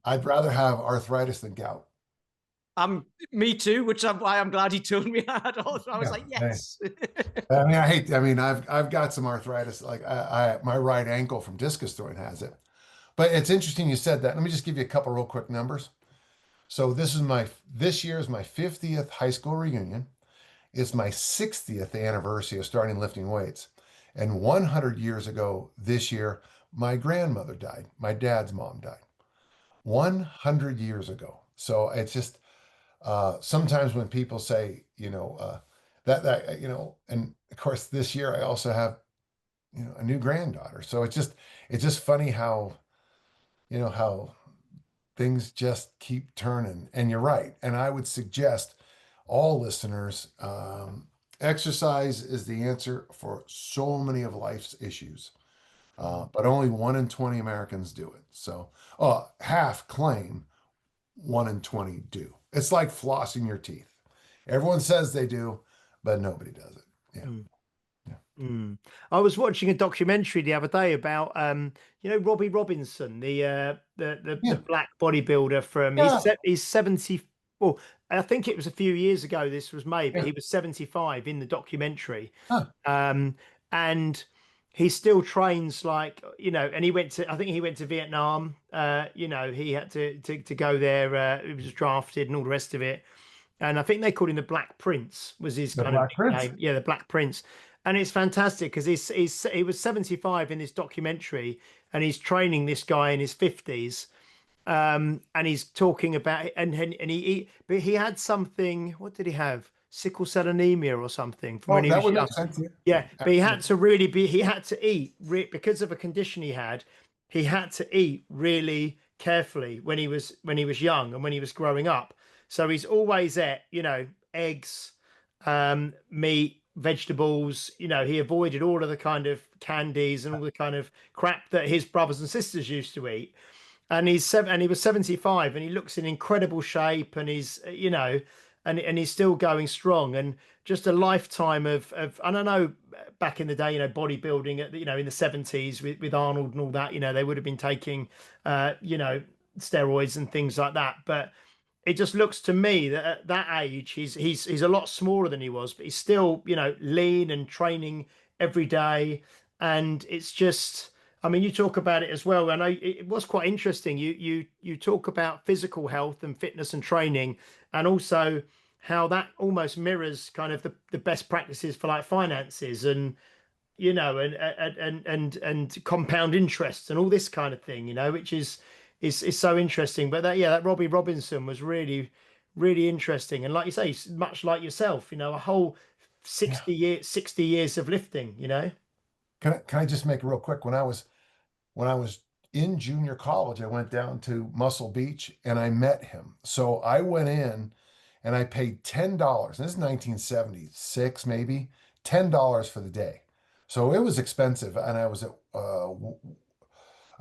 I'd rather have arthritis than gout. Me too, which is why I'm glad he told me I had also. I was like, yes. I mean, I've got some arthritis. Like my right ankle from discus throwing has it. But it's interesting you said that. Let me just give you a couple real quick numbers. So this year is my 50th high school reunion. It's my 60th anniversary of starting lifting weights. And 100 years ago this year, my grandmother died. My dad's mom died. 100 years ago. So it's just sometimes when people say, you know, that you know, and of course this year I also have, you know, a new granddaughter. So it's just funny how, you know, how things just keep turning. And you're right. And I would suggest all listeners, exercise is the answer for so many of life's issues. But only 1 in 20 Americans do it. So half claim 1 in 20 do. It's like flossing your teeth. Everyone says they do, but nobody does it. Yeah. I was watching a documentary the other day about you know, Robbie Robinson, the black bodybuilder from he's 70. Well, I think it was a few years ago this was made, but he was 75 in the documentary. And he still trains like, you know, and I think he went to Vietnam. You know, he had to go there. He was drafted and all the rest of it. And I think they called him the Black Prince was his kind of nickname. Yeah, the Black Prince. And it's fantastic because he was 75 in this documentary and he's training this guy in his 50s. And he's talking about and he had something. What did he have? Sickle cell anemia or something from when he was young. Yeah, but he had to eat because of a condition he had. He had to eat really carefully when he was young and when he was growing up. So he's always at, you know, eggs, meat, vegetables. You know, he avoided all of the kind of candies and all the kind of crap that his brothers and sisters used to eat. And he was 75 and he looks in incredible shape and he's, you know, and he's still going strong, and just a lifetime of I don't know, back in the day, you know, bodybuilding at, you know, in the 70s with Arnold and all that, you know, they would have been taking you know, steroids and things like that. But it just looks to me that at that age he's a lot smaller than he was, but he's still, you know, lean and training every day. And it's just, I mean, you talk about it as well. I know it was quite interesting. You talk about physical health and fitness and training, and also how that almost mirrors kind of the best practices for like finances and, you know, and compound interest and all this kind of thing, you know, which is so interesting. But that Robbie Robinson was really, really interesting. And like you say, much like yourself, you know, a whole 60 years of lifting, you know. Can I just make it real quick? When I was in junior college, I went down to Muscle Beach and I met him. So I went in and I paid $10. And this is 1976, maybe $10 for the day. So it was expensive. And I was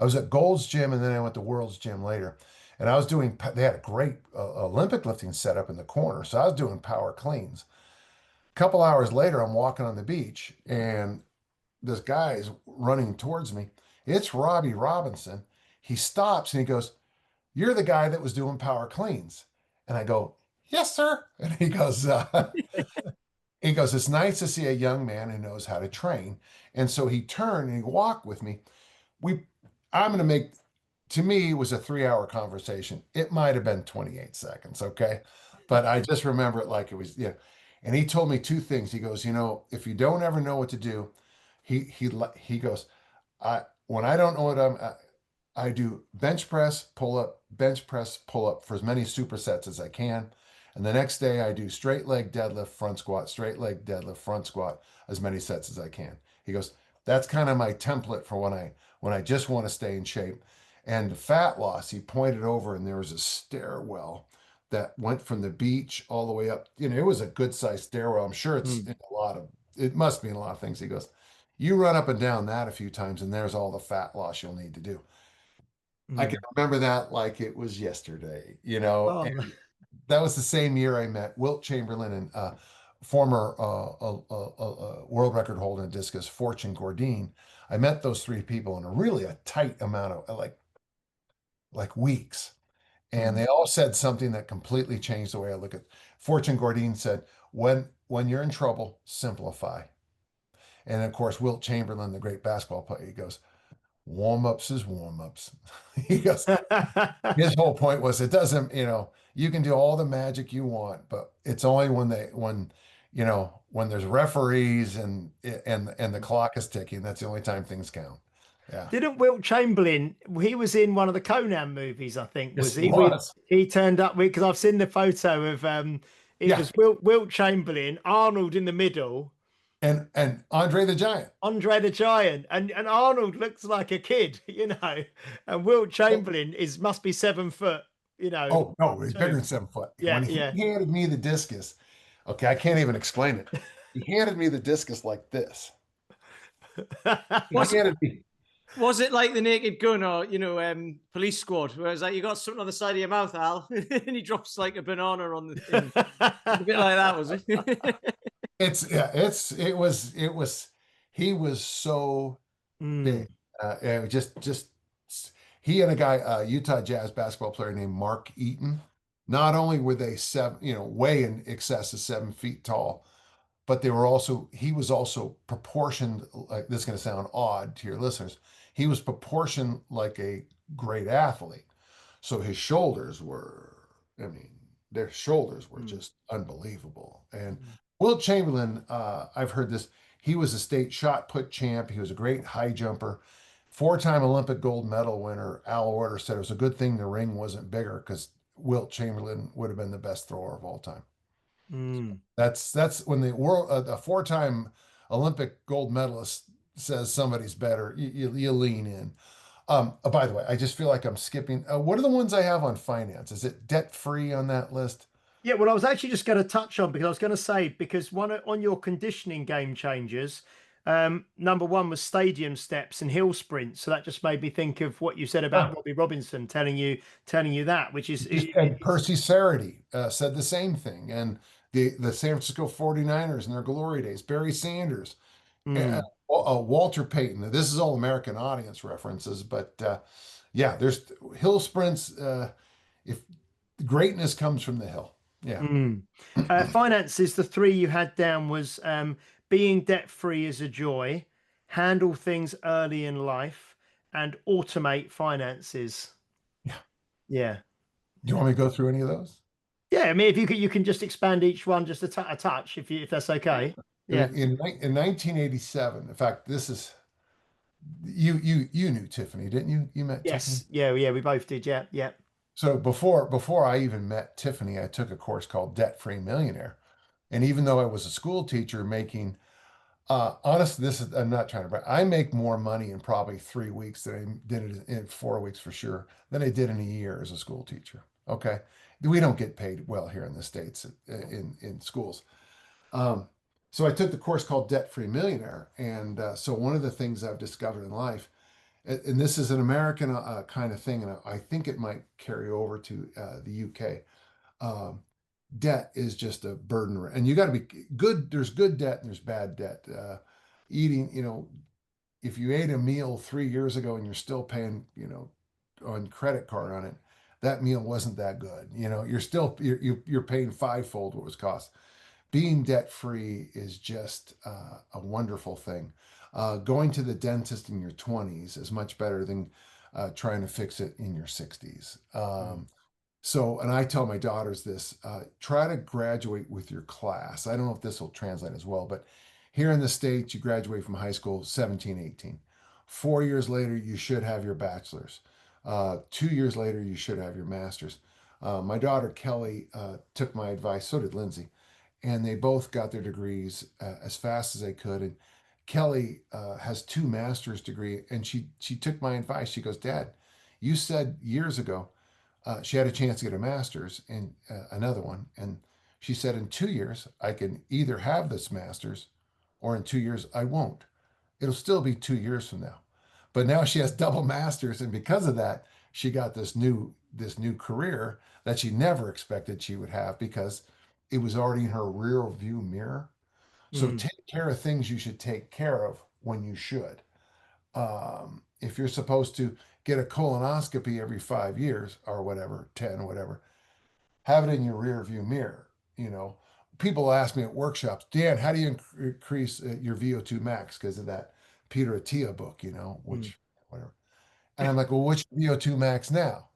I was at Gold's Gym, and then I went to World's Gym later. And I was doing, they had a great Olympic lifting setup in the corner. So I was doing power cleans. A couple hours later, I'm walking on the beach, and this guy is running towards me. It's Robbie Robinson. He stops and he goes, "You're the guy that was doing power cleans." And I go, "Yes, sir." And he goes, "It's nice to see a young man who knows how to train." And so he turned and he walked with me. We, I'm going to make, to me, it was a 3 hour conversation. It might have been 28 seconds. Okay. But I just remember it like it was, yeah. And he told me two things. He goes, if you don't ever know what to do, he goes, when I don't know what I do bench press, pull up, bench press, pull up for as many supersets as I can. And the next day I do straight leg deadlift, front squat, straight leg deadlift, front squat, as many sets as I can. He goes, that's kind of my template for when I just want to stay in shape. And fat loss, he pointed over and there was a stairwell that went from the beach all the way up. It was a good sized stairwell. I'm sure it's in it must be in a lot of things. He goes, you run up and down that a few times, and there's all the fat loss you'll need to do. I can remember that like it was yesterday, Oh, and that was the same year I met Wilt Chamberlain and former world record holder in discus, Fortune Gordine. I met those three people in a tight amount of like weeks. And they all said something that completely changed the way I look at. Fortune Gordine said, when you're in trouble, simplify. And of course, Wilt Chamberlain, the great basketball player, he goes, warm-ups is warm-ups. He goes, his whole point was it doesn't, you can do all the magic you want, but it's only when there's referees and the clock is ticking, that's the only time things count. Yeah. Didn't Wilt Chamberlain? He was in one of the Conan movies, I think. Was Yes, he he? was. He turned up with because I've seen the photo of it Yeah. was Wilt Chamberlain, Arnold in the middle, And Andre the Giant. Andre the Giant, and Arnold looks like a kid, and Wilt Chamberlain must be 7 foot, Oh no, he's bigger too. than 7 foot. Yeah, When yeah. he handed me the discus, okay, I can't even explain it. He handed me the discus like this. He Was handed me was it like the Naked Gun or Police Squad, where it's like you got something on the side of your mouth, Al, and he drops like a banana on the thing. A bit like that, was it? it was he was so big. Mm, It was just he and a guy, Utah Jazz basketball player named Mark Eaton. Not only were they way in excess of 7 feet tall, but he was also proportioned, like this is going to sound odd to your listeners. He was proportioned like a great athlete. So his shoulders were, I mean, their shoulders were just unbelievable. And Wilt Chamberlain, I've heard this, he was a state shot put champ. He was a great high jumper. Four-time Olympic gold medal winner. Al Order said it was a good thing the ring wasn't bigger because Wilt Chamberlain would have been the best thrower of all time. mm. That's when a four-time Olympic gold medalist says somebody's better, you lean in. By the way, I just feel like I'm skipping. What are the ones I have on finance? Is it debt free on that list? Yeah, well, I was actually just going to touch on because I was going to say because one on your conditioning game changers, number one was stadium steps and hill sprints. So that just made me think of what you said about Yeah. Robbie Robinson telling you that, which is And Percy Sarity said the same thing. And the San Francisco 49ers in their glory days, Barry Sanders, mm, Walter Payton. This is all American audience references, but yeah, there's hill sprints. If greatness comes from the hill. Yeah. mm. Finances, the three you had down was being debt free is a joy, handle things early in life, and automate finances. Yeah. Yeah. Do you want me to go through any of those? Yeah, I mean, if you can just expand each one just a touch, if that's okay. Yeah. In 1987, in fact, this is you knew Tiffany, didn't you? You met Tiffany. Yes. Yeah. Yeah. We both did. Yeah. Yeah. So before I even met Tiffany, I took a course called Debt Free Millionaire. And even though I was a school teacher making, honestly, I'm not trying to brag. I make more money in probably 3 weeks than I did it in 4 weeks for sure than I did in a year as a school teacher. Okay. We don't get paid well here in the States in schools. Um, so I took the course called Debt Free Millionaire. And so one of the things I've discovered in life and this is an American kind of thing, and I think it might carry over to the UK. Um, Debt is just a burden, and you got to be good. There's good debt and there's bad debt. Eating, if you ate a meal 3 years ago and you're still paying, on credit card on it, that meal wasn't that good. You're paying fivefold what it was cost. Being debt free is just a wonderful thing. Going to the dentist in your 20s is much better than trying to fix it in your 60s. Mm. So, and I tell my daughters this, try to graduate with your class. I don't know if this will translate as well, but here in the States, you graduate from high school 17, 18. 4 years later, you should have your bachelor's. 2 years later, you should have your master's. My daughter Kelly took my advice, so did Lindsay, and they both got their degrees as fast as they could. And Kelly has two master's degree, and she took my advice. She goes, Dad, you said years ago she had a chance to get a master's and another one. And she said, in 2 years, I can either have this master's or in 2 years, I won't. It'll still be 2 years from now. But now she has double masters. And because of that, she got this new career that she never expected she would have because it was already in her rear view mirror. So Mm. take care of things you should take care of when you should. If you're supposed to get a colonoscopy every 5 years or whatever, 10, whatever, have it in your rear view mirror. You know, people ask me at workshops, Dan, how do you increase your VO2 max? Because of that Peter Attia book, Mm. which, whatever. And I'm like, well, what's your VO2 max now?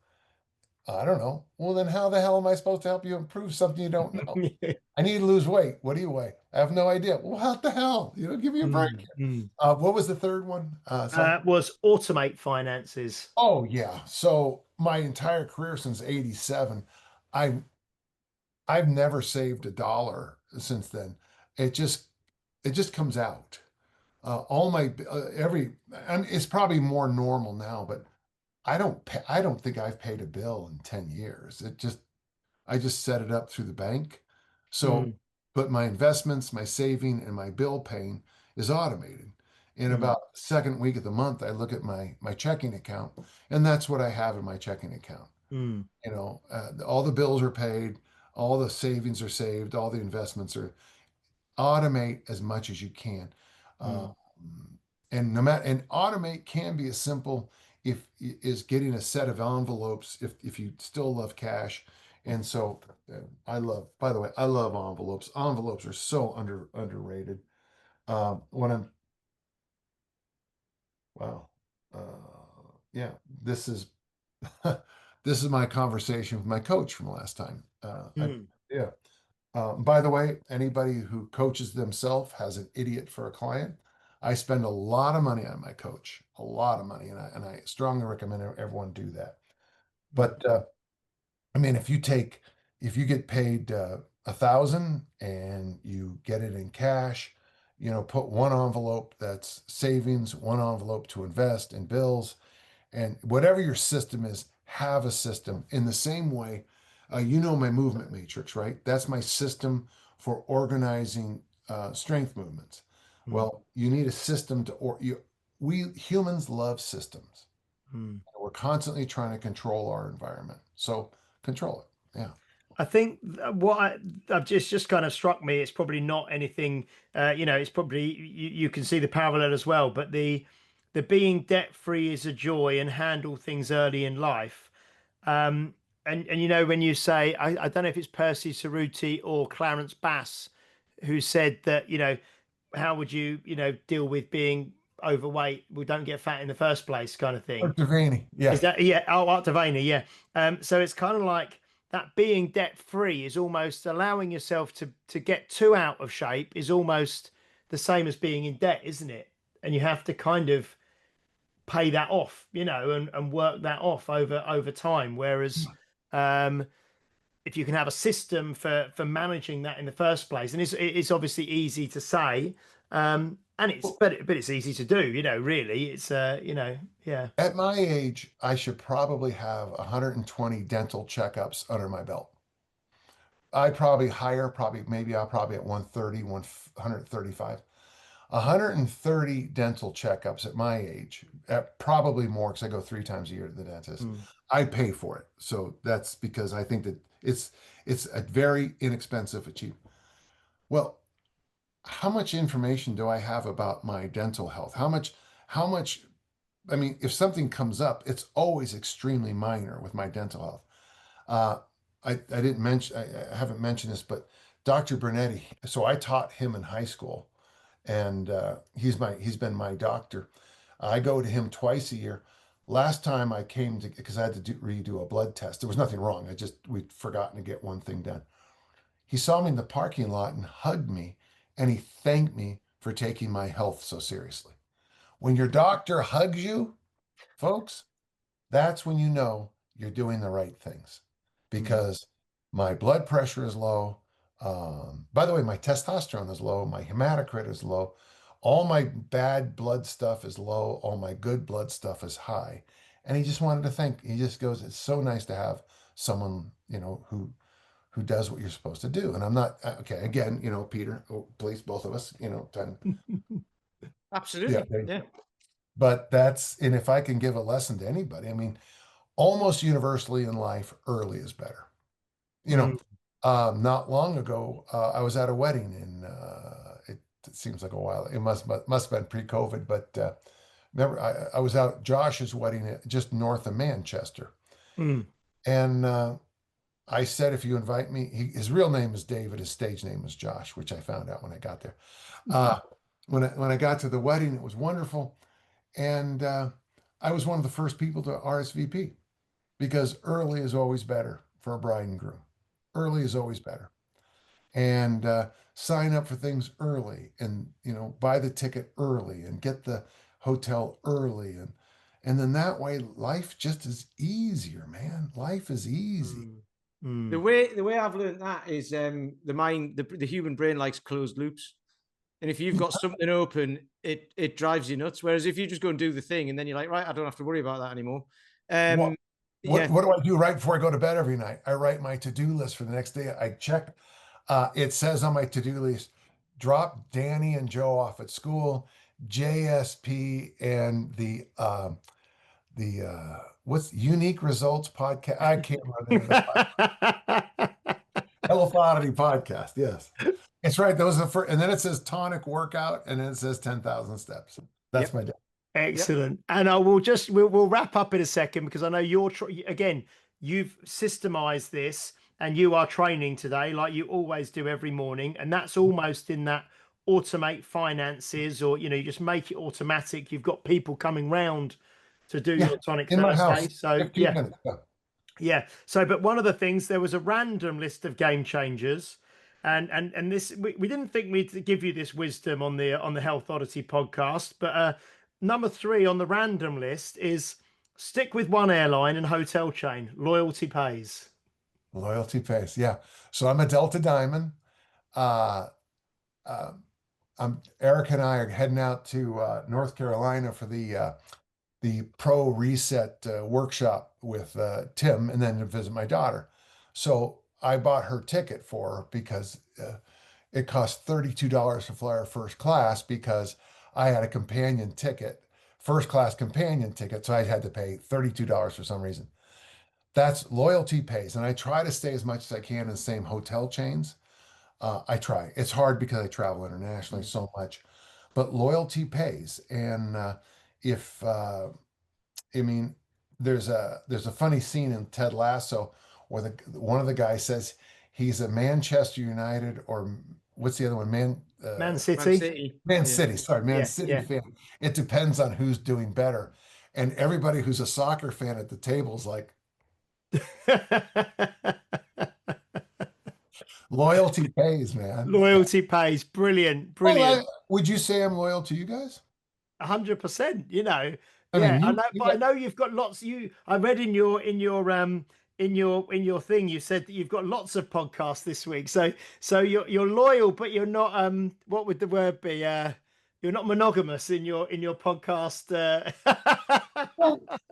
I don't know. Well, then how the hell am I supposed to help you improve something you don't know? I need to lose weight. What do you weigh? I have no idea. Well, what the hell? Give me a break. Mm. Mm. What was the third one? Sorry. Was automate finances. Oh yeah. So my entire career since '87, I I've never saved a dollar since then. It just it just comes out. All my it's probably more normal now, but I don't think I've paid a bill in 10 years. I just set it up through the bank. So, Mm. but my investments, my saving, and my bill paying is automated. In Mm. about the second week of the month, I look at my checking account, and that's what I have in my checking account. Mm. All the bills are paid, all the savings are saved, all the investments are automate as much as you can. Uh, Mm. and no matter and automate can be as simple if is getting a set of envelopes if you still love cash. And so I love, by the way, I love envelopes. Envelopes are so underrated. When I'm wow, yeah, this is this is my conversation with my coach from last time. Mm. Yeah. By the way, anybody who coaches themselves has an idiot for a client. I spend a lot of money on my coach, a lot of money, and I strongly recommend everyone do that. Mm. But I mean, if you get paid 1,000 and you get it in cash, put one envelope that's savings, one envelope to invest in bills, and whatever your system is, have a system in the same way. My movement matrix, right? That's my system for organizing strength movements. Mm. Well, you need a system we humans love systems. Mm. We're constantly trying to control our environment. So control it. Yeah. I think I've just kind of struck me. It's probably not anything. It's probably you can see the parallel as well. But the being debt free is a joy and handle things early in life. Um, and when you say, I don't know if it's Percy Cerruti or Clarence Bass who said that, how would you deal with being overweight? We don't get fat in the first place, kind of thing. Devaney. Is Yeah. that, yeah? Oh, Art Devaney, yeah. So it's kind of like that being debt free is almost allowing yourself to get too out of shape is almost the same as being in debt, isn't it? And you have to kind of pay that off, and work that off over time. Whereas if you can have a system for managing that in the first place, and it's obviously easy to say, and it's Well, but it's easy to do, really. It's yeah. at my age, I should probably have 120 dental checkups under my belt. I probably higher, probably maybe I'll probably at 130, 135. 130 dental checkups at my age, probably more because I go 3 times a year to the dentist. I pay for it. So that's because I think that it's a very inexpensive achievement. Well, how much information do I have about my dental health? How much, I mean, if something comes up, it's always extremely minor with my dental health. Uh, I didn't mention, I haven't mentioned this, but Dr. Bernetti, so I taught him in high school, and he's been my doctor. I go to him twice a year. Last time I came to, because I had to redo a blood test. There was nothing wrong. We'd forgotten to get one thing done. He saw me in the parking lot and hugged me, and he thanked me for taking my health so seriously. When your doctor hugs you, folks, that's when you know you're doing the right things, because my blood pressure is low. By the way, my testosterone is low. My hematocrit is low. All my bad blood stuff is low. All my good blood stuff is high. And he just wanted to thank. He just goes, "It's so nice to have someone, who does what you're supposed to do." And I'm not okay. Again, Peter, please, both of us, Absolutely. Yeah. But and if I can give a lesson to anybody, I mean, almost universally in life, early is better. Not long ago, I was at a wedding it seems like a while. It must have been pre-COVID, but remember, I was out at Josh's wedding just north of Manchester. And I said, if you invite me, his real name is David, his stage name is Josh, which I found out when I got there. When I got to the wedding, it was wonderful. And I was one of the first people to RSVP, because early is always better for a bride and groom. Early is always better. And sign up for things early, and buy the ticket early and get the hotel early, and then that way life just is easier, man. Life is easy. The way I've learned that is the human brain likes closed loops. And if you've got something open, it drives you nuts. Whereas if you just go and do the thing, and then you're like, right, I don't have to worry about that anymore. What do I do right before I go to bed every night? I write my to-do list for the next day. I check. It says on my to-do list, drop Danny and Joe off at school, JSP and the what's Unique Results podcast? I can't remember Health Oddity podcast. Yes, it's right. Those are and then it says tonic workout, and then it says 10,000 steps. That's my day. Excellent. And we'll wrap up in a second, because I know you've systemized this, and you are training today like you always do every morning, and that's almost in that automate finances, or you just make it automatic. You've got people coming round to do your tonic in my Thursday. house. So 15 minutes. Yeah. So, but one of the things, there was a random list of game changers, and this we didn't think we'd give you this wisdom on the Health Oddity podcast, but number 3 on the random list is stick with one airline and hotel chain. Loyalty pays. Loyalty pays. Yeah. So I'm a Delta Diamond. Eric and I are heading out to North Carolina for the Pro Reset workshop with Tim, and then to visit my daughter. So I bought her ticket for her, because it cost $32 to fly her first class, because I had a companion ticket, first class companion ticket. So I had to pay $32 for some reason. That's loyalty pays. And I try to stay as much as I can in the same hotel chains. I try. It's hard because I travel internationally so much, but loyalty pays. And I mean, there's a funny scene in Ted Lasso where one of the guys says he's a Manchester United, or what's the other one? Man City. Sorry, Man City fan. It depends on who's doing better. And everybody who's a soccer fan at the table is like, loyalty pays, man. Loyalty pays. Brilliant. Brilliant. Would you say I'm loyal to you guys? 100%. I mean, I know, but I know you've got lots. I read in your thing, you said that you've got lots of podcasts this week. So you're loyal, but you're not. What would the word be? You're not monogamous in your podcast.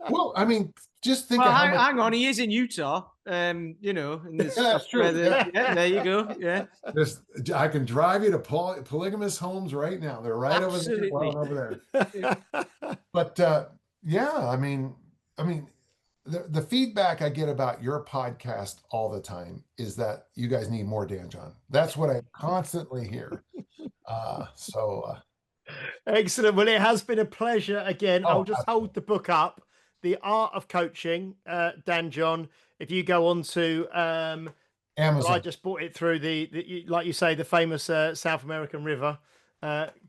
Well, I mean, just think Well, of how much. hang on, he is in Utah. You know, and Yeah, that's true. yeah, there you go. Yeah, I can drive you to polygamous homes right now. They're right over there. absolutely. Well, over Yeah. there. But yeah, I mean, the feedback I get about your podcast all the time is that you guys need more Dan John. That's what I constantly hear. Excellent. Well, it has been a pleasure again. I'll Oh, just hold the book up, The Art of Coaching, Dan John. If you go on to, well, I Amazon. just bought it through like you say, the famous South American River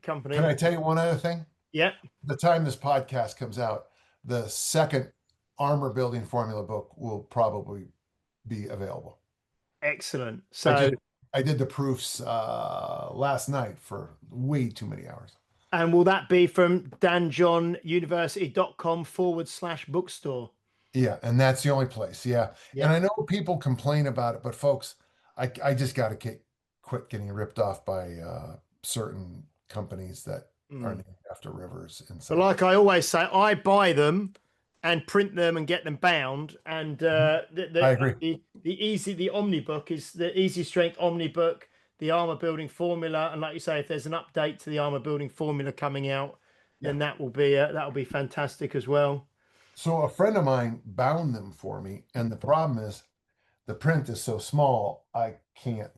company. Can I tell you one other thing? Yeah. The time this podcast comes out, the second armor building formula book will probably be available. Excellent. So, I did the proofs last night for way too many hours. and will that be from danjohnuniversity.com/bookstore? Yeah, and that's the only place. Yeah. Yeah. And I know people complain about it, but folks, I just got to quit getting ripped off by certain companies that are named after rivers and But like I always say, I buy them and print them and get them bound. And I agree. the Omnibook is the Easy Strength Omnibook, the armor building formula. And like you say, if there's an update to the armor building formula coming out, then that will be fantastic as well. So a friend of mine bound them for me, and the problem is the print is so small, I can't.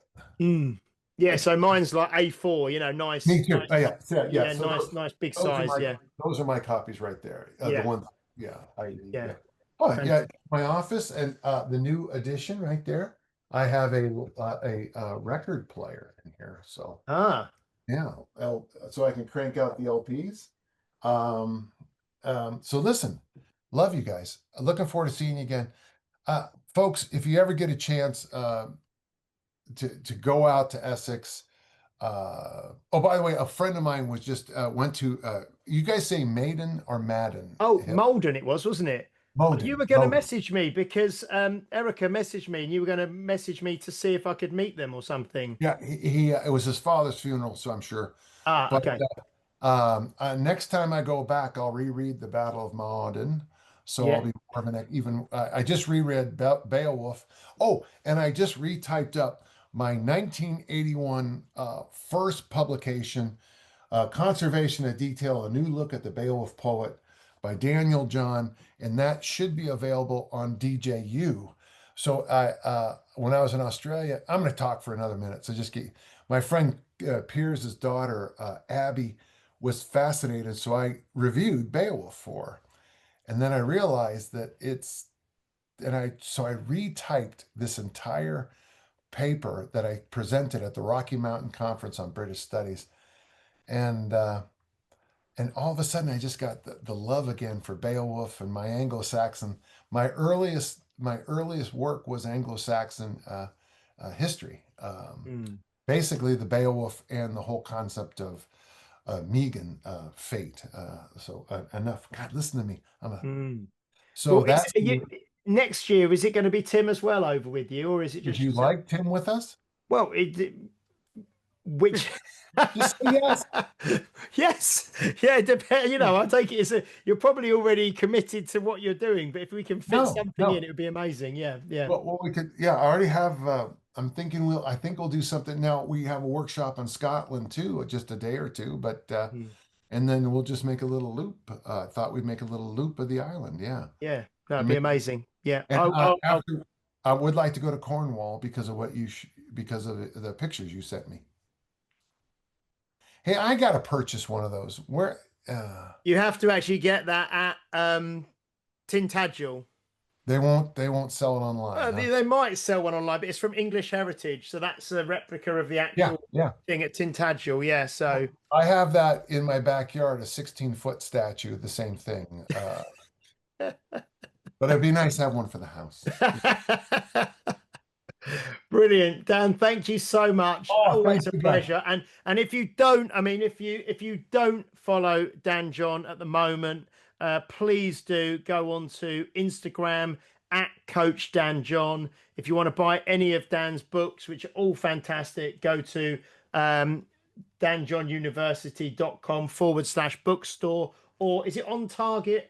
Yeah, so mine's like A4, nice. Me too. Nice, yeah. So nice big size. those are my copies right there. The ones. Yeah. Yeah. Oh yeah, my office and the new addition right there. I have a record player in here, so yeah, so I can crank out the LPs. So listen, love you guys. Looking forward to seeing you again, folks. If you ever get a chance to go out to Essex. Oh, by the way, a friend of mine was just went to. You guys say Maiden or Madden? Oh, Malden it was, wasn't it? Malden. You were going to message me because Erica messaged me, and you were going to message me to see if I could meet them or something. Yeah, he it was his father's funeral, so I'm sure. Okay. Next time I go back, I'll reread the Battle of Malden. So I'll be more of an even. I just reread Beowulf. Oh, and I just retyped up my 1981 first publication, Conservation of Detail, A New Look at the Beowulf Poet by Daniel John, and that should be available on DJU. So when I was in Australia, I'm going to talk for another minute. So my friend Piers' daughter, Abby, was fascinated. So I reviewed Beowulf for her. And then I realized that I retyped this entire paper that I presented at the Rocky Mountain Conference on British Studies, and all of a sudden I just got the love again for Beowulf and my Anglo-Saxon. My earliest work was Anglo-Saxon history, basically the Beowulf and the whole concept of Megan fate. So enough. God, listen to me. So that's. Next year, is it going to be Tim as well over with you, or is it just? Would you like Tim with us? Well, which? Just say yes. Yes, yeah. I take it as you're probably already committed to what you're doing, but if we can fit something in, it would be amazing. Yeah. Well, we could. Yeah, I already have. I'm thinking I think we'll do something. Now we have a workshop in Scotland too, just a day or two, but. And then we'll just make a little loop. Thought we'd make a little loop of the island. Yeah. Yeah. That'd be amazing. Yeah. And I would like to go to Cornwall because of because of the pictures you sent me. Hey, I got to purchase one of those. Where? You have to actually get that at Tintagel. They won't sell it online. They might sell one online, but it's from English Heritage, so that's a replica of the actual thing at Tintagel. Yeah, so I have that in my backyard, a 16-foot statue, the same thing. But it'd be nice to have one for the house. Brilliant, Dan. Thank you so much. Always a pleasure. And if you don't, if you don't follow Dan John at the moment, please do go on to Instagram at Coach Dan John. If you want to buy any of Dan's books, which are all fantastic, go to danjohnuniversity.com/bookstore, or is it on Target?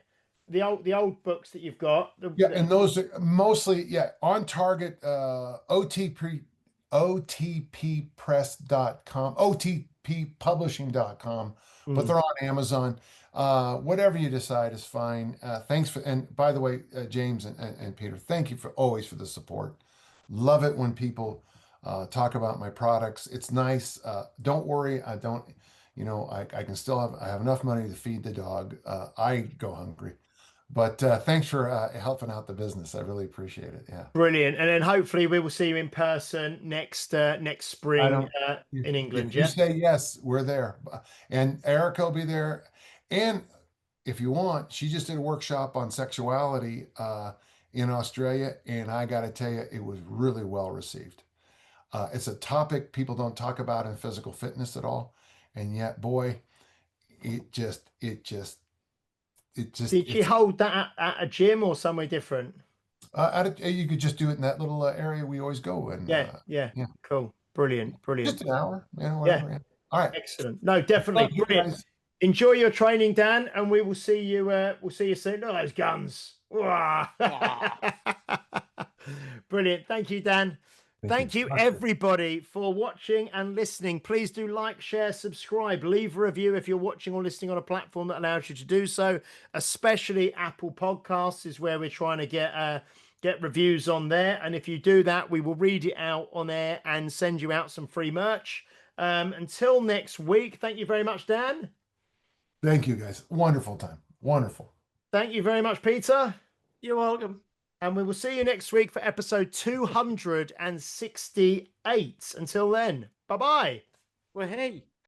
the old books that you've got. Yeah, and those are mostly on target. OTPpress.com, OTPpublishing.com, but they're on Amazon. Whatever you decide is fine. Thanks for, and by the way, James and Peter, thank you for always for the support. Love it when people talk about my products. It's nice. Don't worry, I don't. I can still I have enough money to feed the dog. I go hungry. But thanks for helping out the business. I really appreciate it. Yeah. Brilliant. And then hopefully we will see you in person next spring in England. If you say yes, we're there. And Erica will be there. And if you want, she just did a workshop on sexuality in Australia. And I got to tell you, it was really well received. It's a topic people don't talk about in physical fitness at all. And yet, boy, did she hold that at a gym or somewhere different? You could just do it in that little area we always go. And yeah. Cool. Brilliant. Just an hour, whatever. Yeah. All right. Excellent. No, definitely. Brilliant. Enjoy your training, Dan, and we will see you. We'll see you soon. Oh, those guns. Brilliant. Thank you, Dan. Thank you, everybody, for watching and listening. Please do like, share, subscribe, leave a review if you're watching or listening on a platform that allows you to do so. Especially Apple Podcasts is where we're trying to get reviews on there. And if you do that, we will read it out on air and send you out some free merch. Until next week, thank you very much, Dan. Thank you, guys. Wonderful time. Wonderful. Thank you very much, Peter. You're welcome. And we will see you next week for episode 268. Until then, bye-bye. Well, hey.